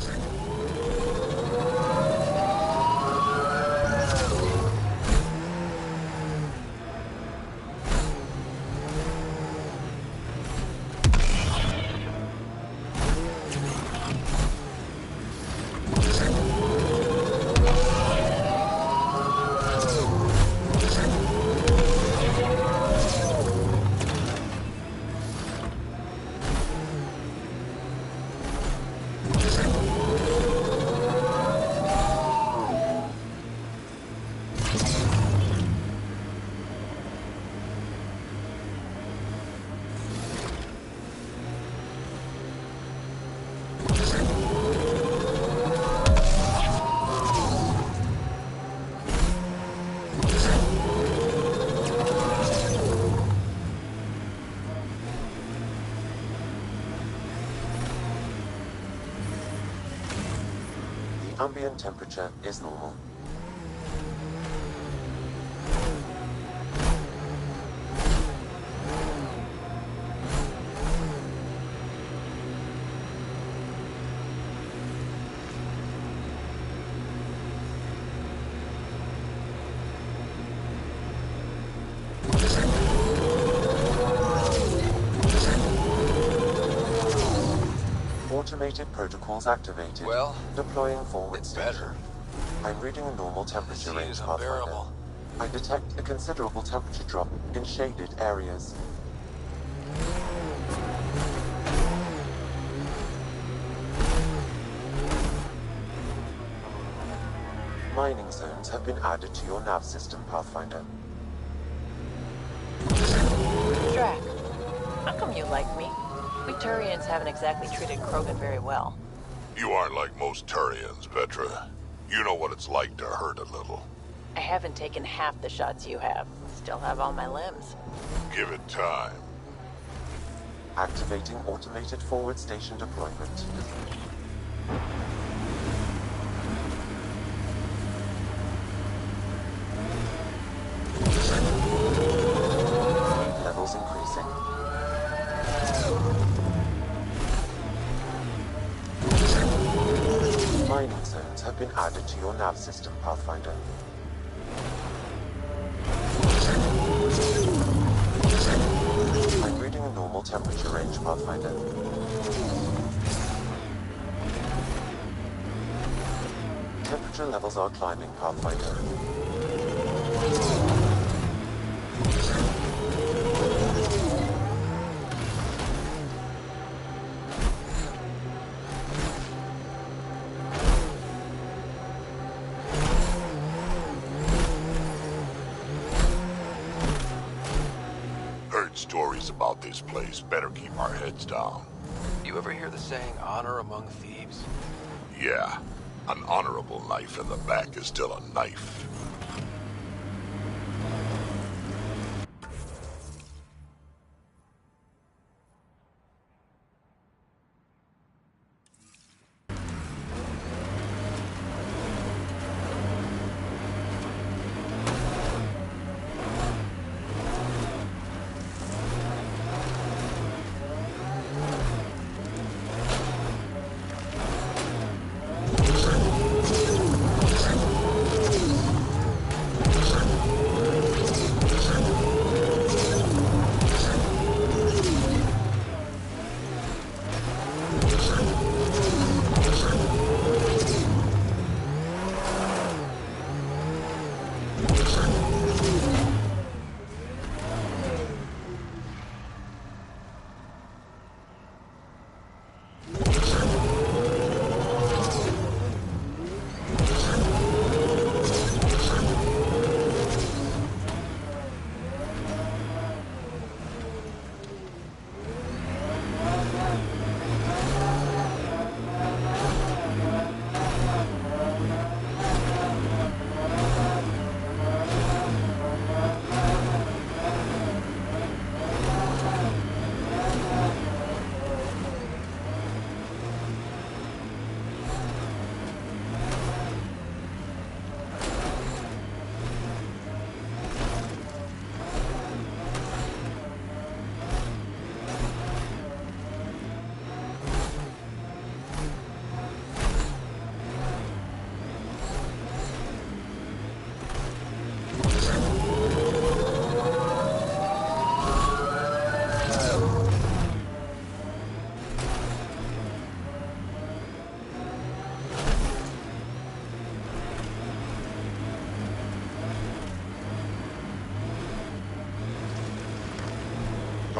Ambient temperature is normal. Automated protocols activated. Well, deploying forward it's station. better. I'm reading a normal temperature range, is Pathfinder. unbearable. I detect a considerable temperature drop in shaded areas. Mining zones have been added to your nav system, Pathfinder. Drac, how come you like me? We Turians haven't exactly treated Krogan very well. You aren't like most Turians, Petra. You know what it's like to hurt a little. I haven't taken half the shots you have. Still have all my limbs. Give it time. Activating automated forward station deployment. Levels increasing. Mining zones have been added to your nav system, Pathfinder. I'm reading a normal temperature range, Pathfinder. Temperature levels are climbing, Pathfinder. Heard stories about this place. Better keep our heads down. You ever hear the saying, honor among thieves? Yeah, an honorable knife in the back is still a knife.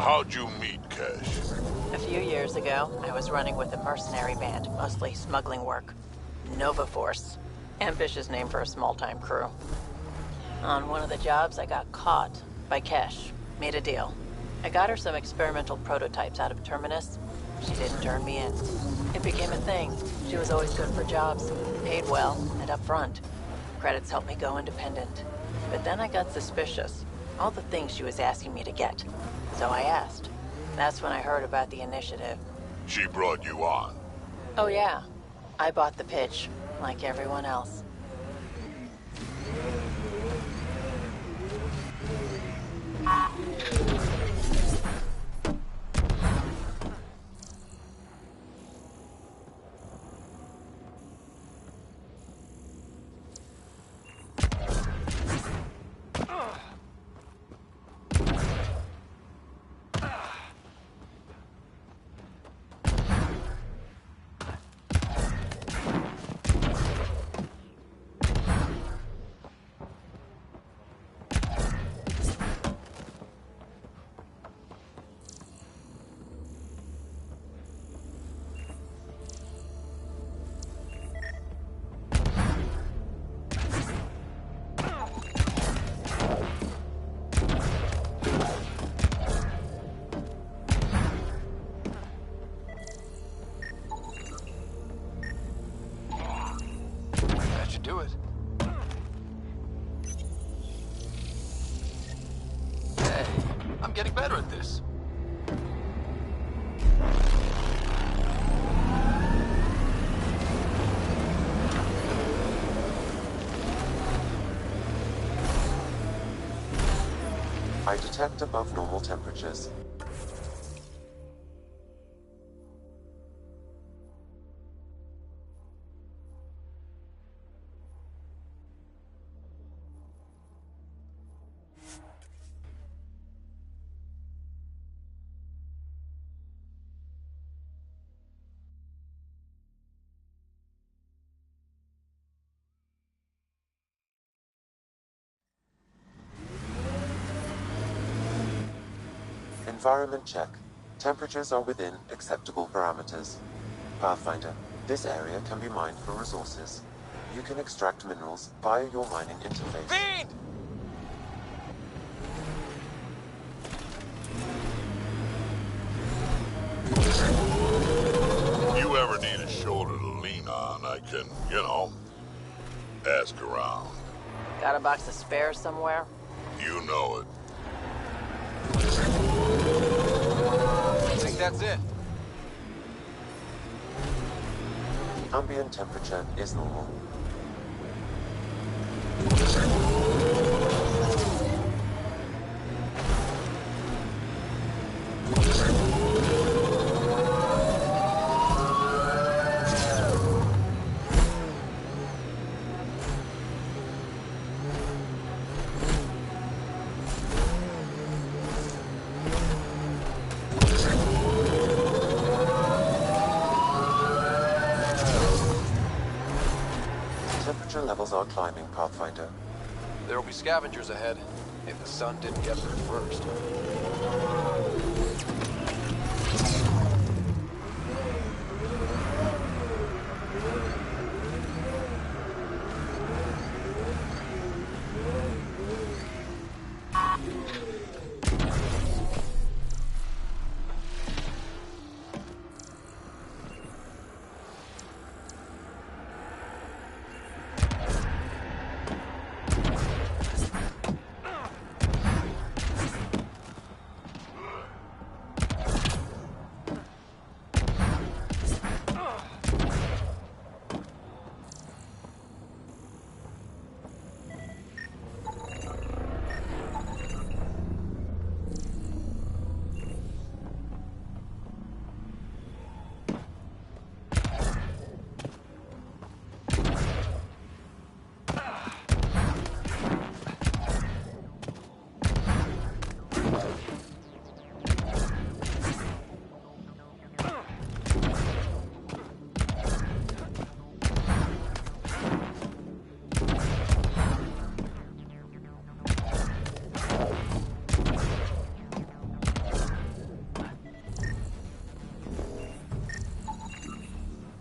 How'd you meet Cash? A few years ago, I was running with a mercenary band, mostly smuggling work. Nova Force. Ambitious name for a small-time crew. On one of the jobs, I got caught by Kesh. Made a deal. I got her some experimental prototypes out of Terminus. She didn't turn me in. It became a thing. She was always good for jobs. Paid well and upfront. Credits helped me go independent. But then I got suspicious. All the things she was asking me to get. So I asked. That's when I heard about the initiative. She brought you on. Oh yeah. I bought the pitch, like everyone else. Do it. Hey, I'm getting better at this. I detect above normal temperatures. Environment check. Temperatures are within acceptable parameters. Pathfinder, this area can be mined for resources. You can extract minerals via your mining interface. Fiend! You ever need a shoulder to lean on, I can, ask around. Got a box of spares somewhere? You know it. I think that's it. Ambient temperature is normal. Temperature levels are climbing, Pathfinder. There will be scavengers ahead, if the sun didn't get there first.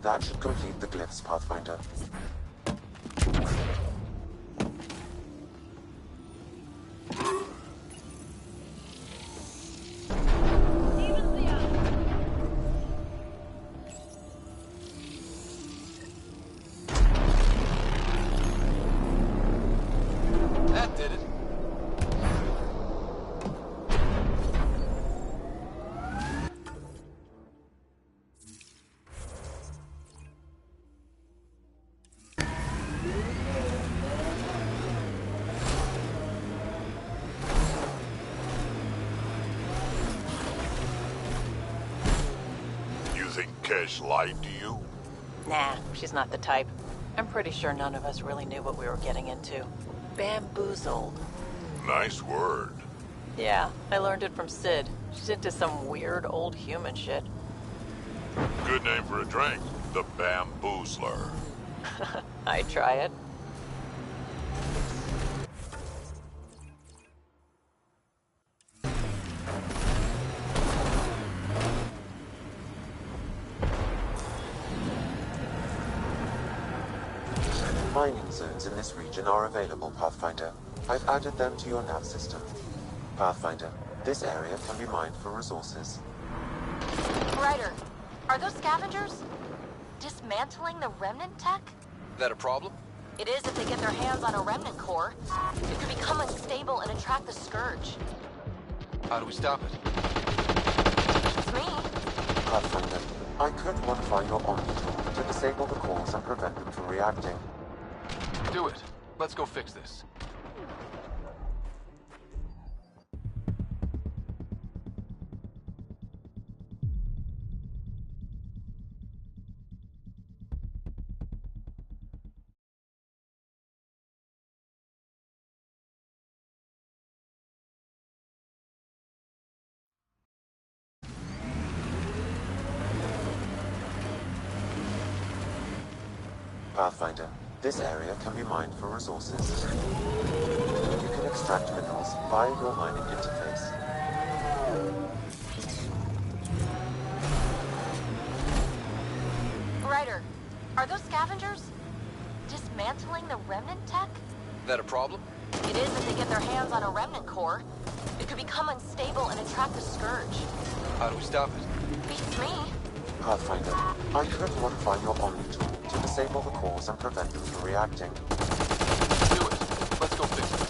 That should complete the glyphs, Pathfinder. That did it. You think Kesh lied to you? Nah, she's not the type. I'm pretty sure none of us really knew what we were getting into. Bamboozled. Nice word. Yeah, I learned it from Sid. She's into some weird old human shit. Good name for a drink. The Bamboozler. I try it. Mining zones in this region are available, Pathfinder. I've added them to your nav system. Pathfinder, this area can be mined for resources. Ryder, are those scavengers dismantling the remnant tech? That a problem? It is if they get their hands on a remnant core. It could become unstable and attract the Scourge. How do we stop it? It's me. Pathfinder, I could modify your Omni tool to disable the cores and prevent them from reacting. Do it. Let's go fix this. Pathfinder, this area can be mined for resources. You can extract minerals via your mining interface. Ryder, are those scavengers dismantling the remnant tech? That a problem? It is if they get their hands on a remnant core. It could become unstable and attract the Scourge. How do we stop it? Beats me. Pathfinder, I could modify your Omni tool to disable the cores and prevent them from reacting. Do it. Let's go fix this.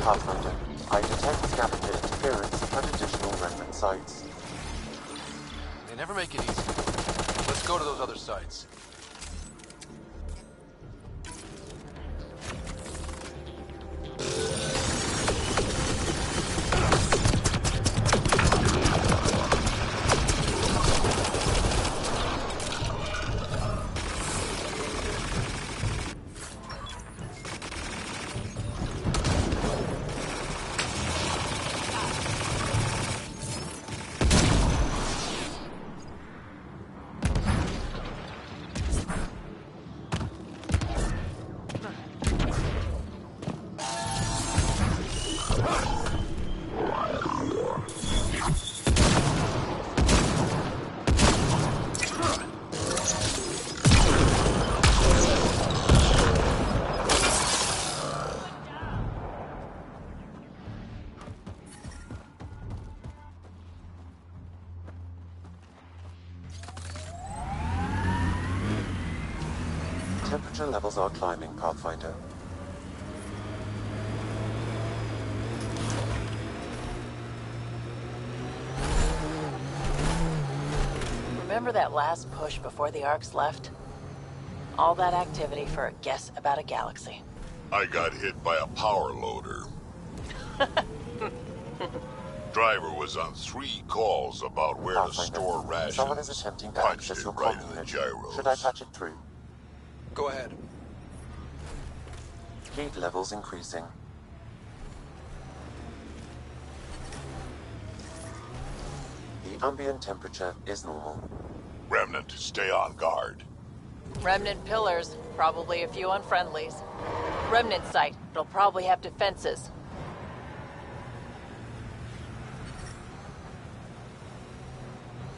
Pathfinder, I detect scavenger interference at additional remnant sites. They never make it easy. Let's go to those other sites. Temperature levels are climbing, Pathfinder. Remember that last push before the Arks left? All that activity for a guess about a galaxy. I got hit by a power loader. Driver was on 3 calls about where to store rations. Someone is attempting to Punched access it your right comm in the unit. gyros. Should I patch it through? Go ahead. Heat levels increasing. The ambient temperature is normal. Remnant, stay on guard. Remnant pillars, probably a few unfriendlies. Remnant site, it'll probably have defenses.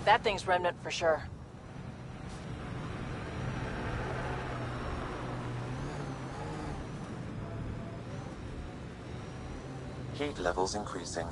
That thing's Remnant for sure. Heat levels increasing.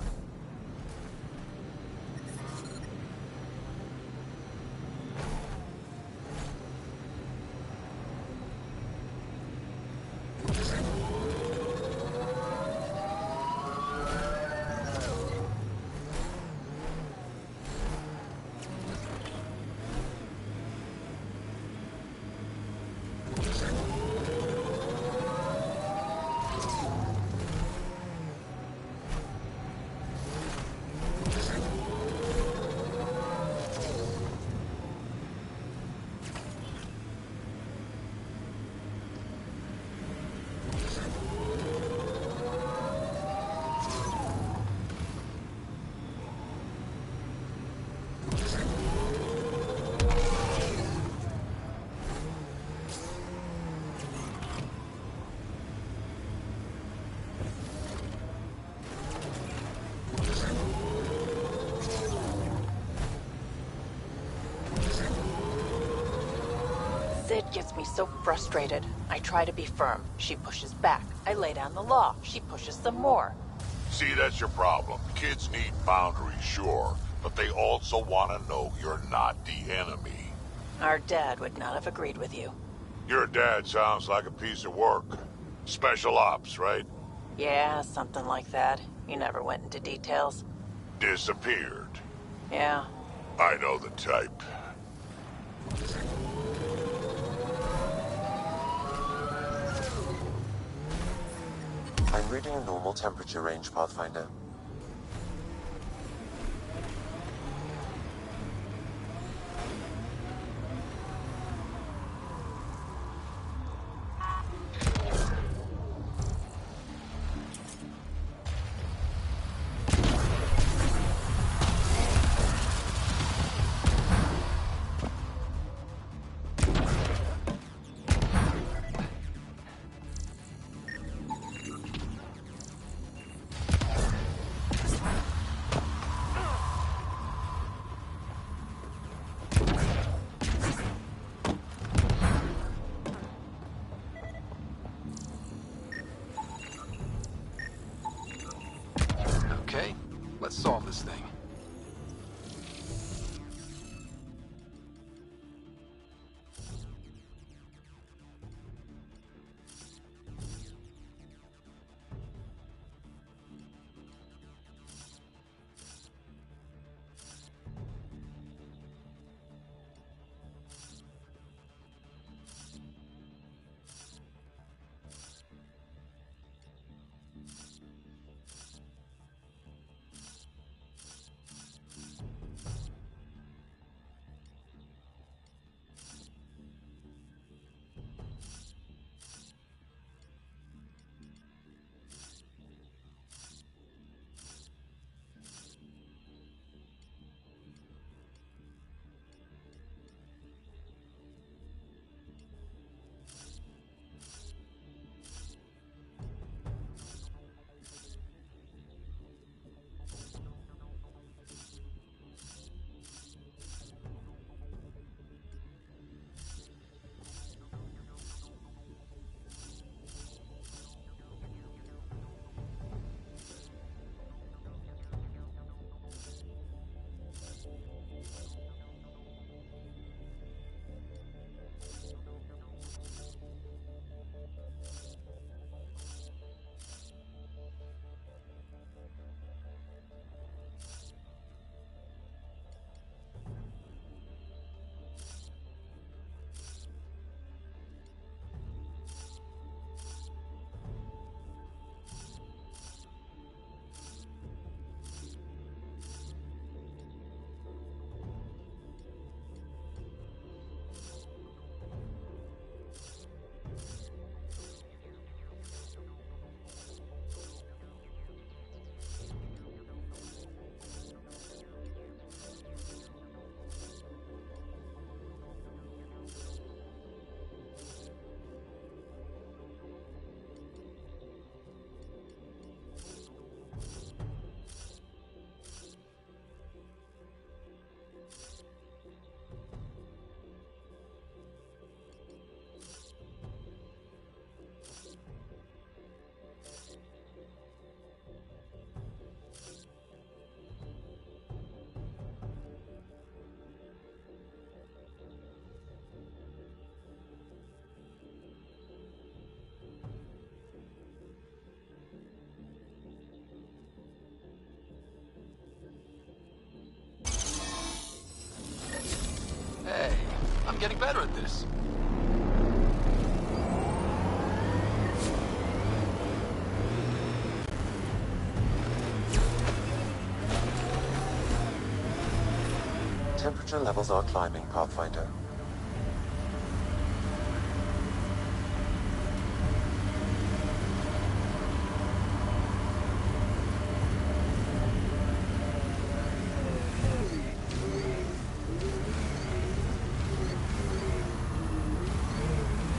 Sid gets me so frustrated. I try to be firm. She pushes back. I lay down the law. She pushes some more. See, that's your problem. Kids need boundaries, sure, but they also want to know you're not the enemy. Our dad would not have agreed with you. Your dad sounds like a piece of work. Special ops, right? Yeah, something like that. You never went into details. Disappeared. Yeah. I know the type. I'm reading a normal temperature range, Pathfinder. Okay, let's solve this thing. getting better at this. Temperature levels are climbing, Pathfinder.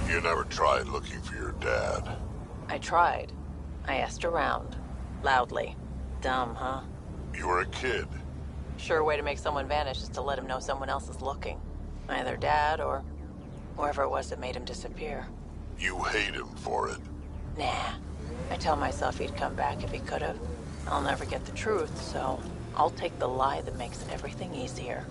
You never tried looking for your dad? I tried. I asked around. Loudly. Dumb, huh? You were a kid. Sure way to make someone vanish is to let him know someone else is looking. Either Dad or whoever it was that made him disappear. You hate him for it. Nah. I tell myself he'd come back if he could've. I'll never get the truth, so I'll take the lie that makes everything easier.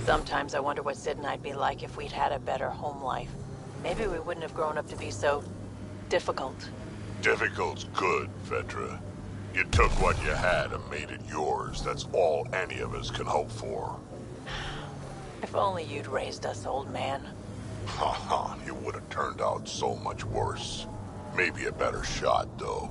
Sometimes I wonder what Sid and I'd be like if we'd had a better home life. Maybe we wouldn't have grown up to be so difficult. Difficult's good, Vetra. You took what you had and made it yours. That's all any of us can hope for. If only you'd raised us, old man. Haha, it would have turned out so much worse. Maybe a better shot, though.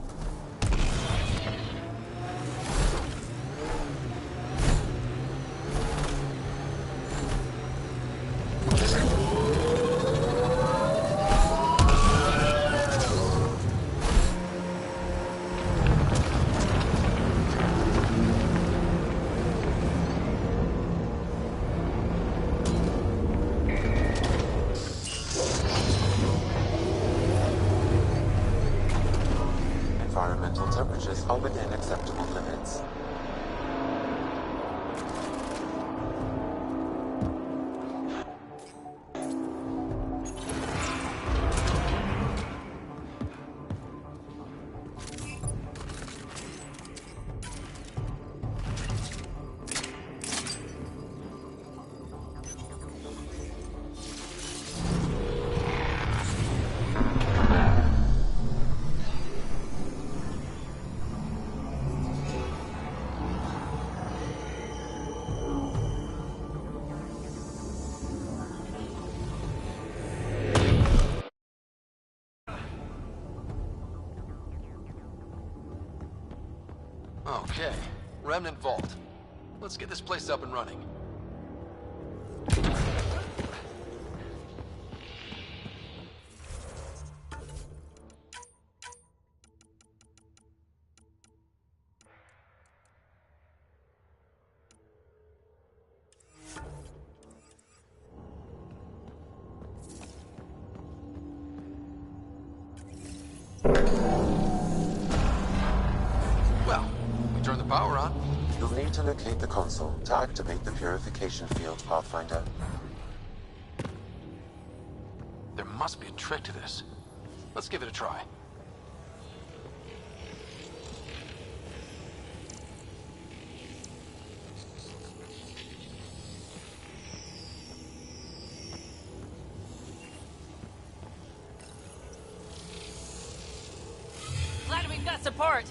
Environmental temperatures are within acceptable limits. Okay, Remnant Vault. Let's get this place up and running. Well, we turn the power on. You'll need to locate the console to activate the purification field, Pathfinder. There must be a trick to this. Let's give it a try. got support.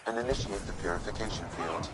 and initiate the purification field.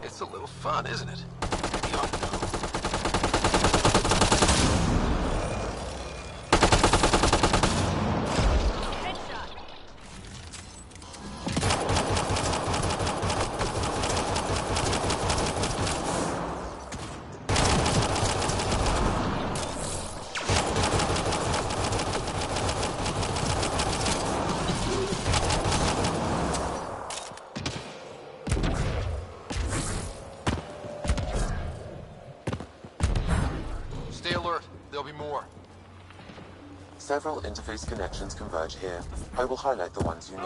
It's a little fun, isn't it? You ought to know. Stay alert. There'll be more. Several interface connections converge here. I will highlight the ones you need.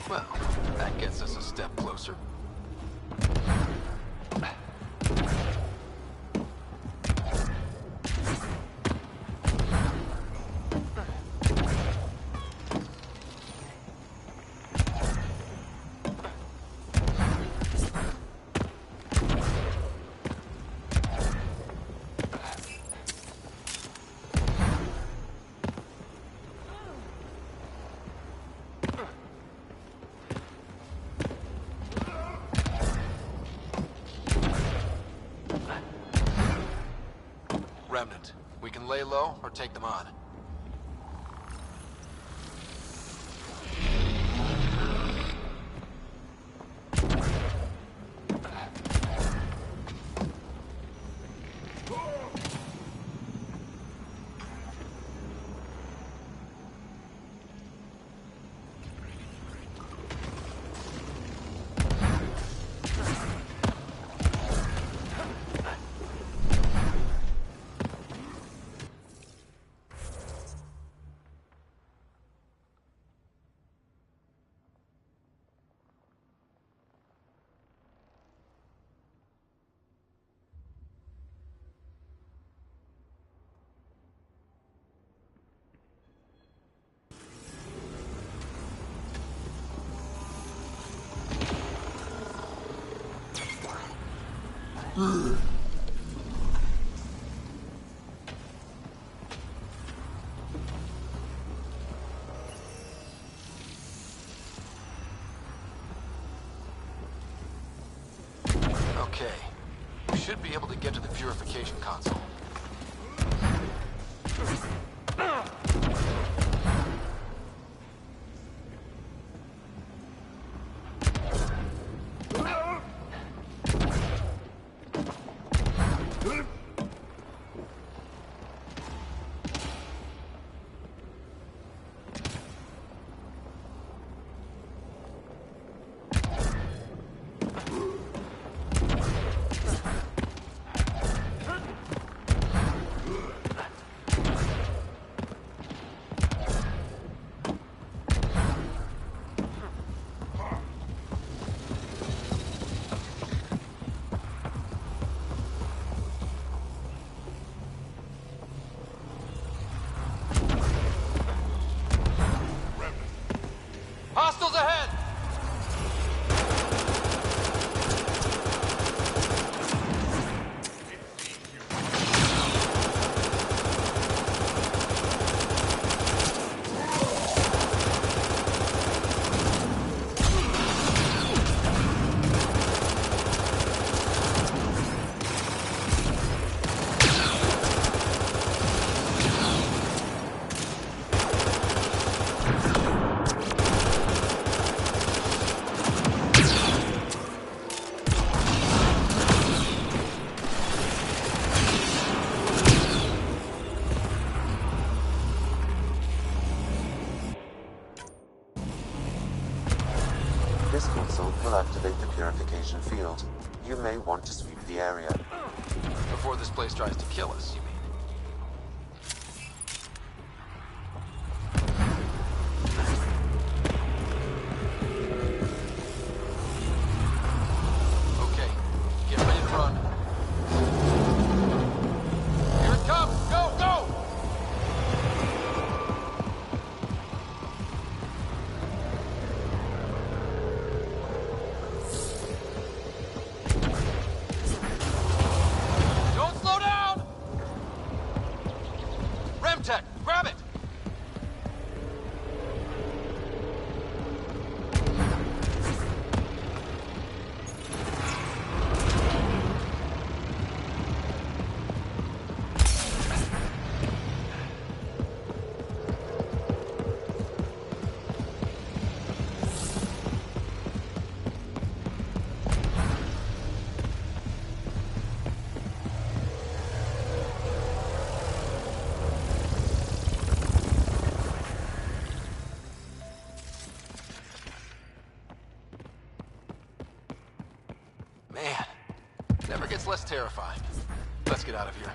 Well, that gets us a step closer. lay low or take them on. Okay. We should be able to get to the purification console. Hostiles ahead! This console will activate the purification field. You may want to sweep the area. Before this place tries to kill us, you mean? Okay, get ready to run. Here it comes! Go, go! Don't slow down! Remtech, grab it! Man, never gets less terrifying. Let's get out of here.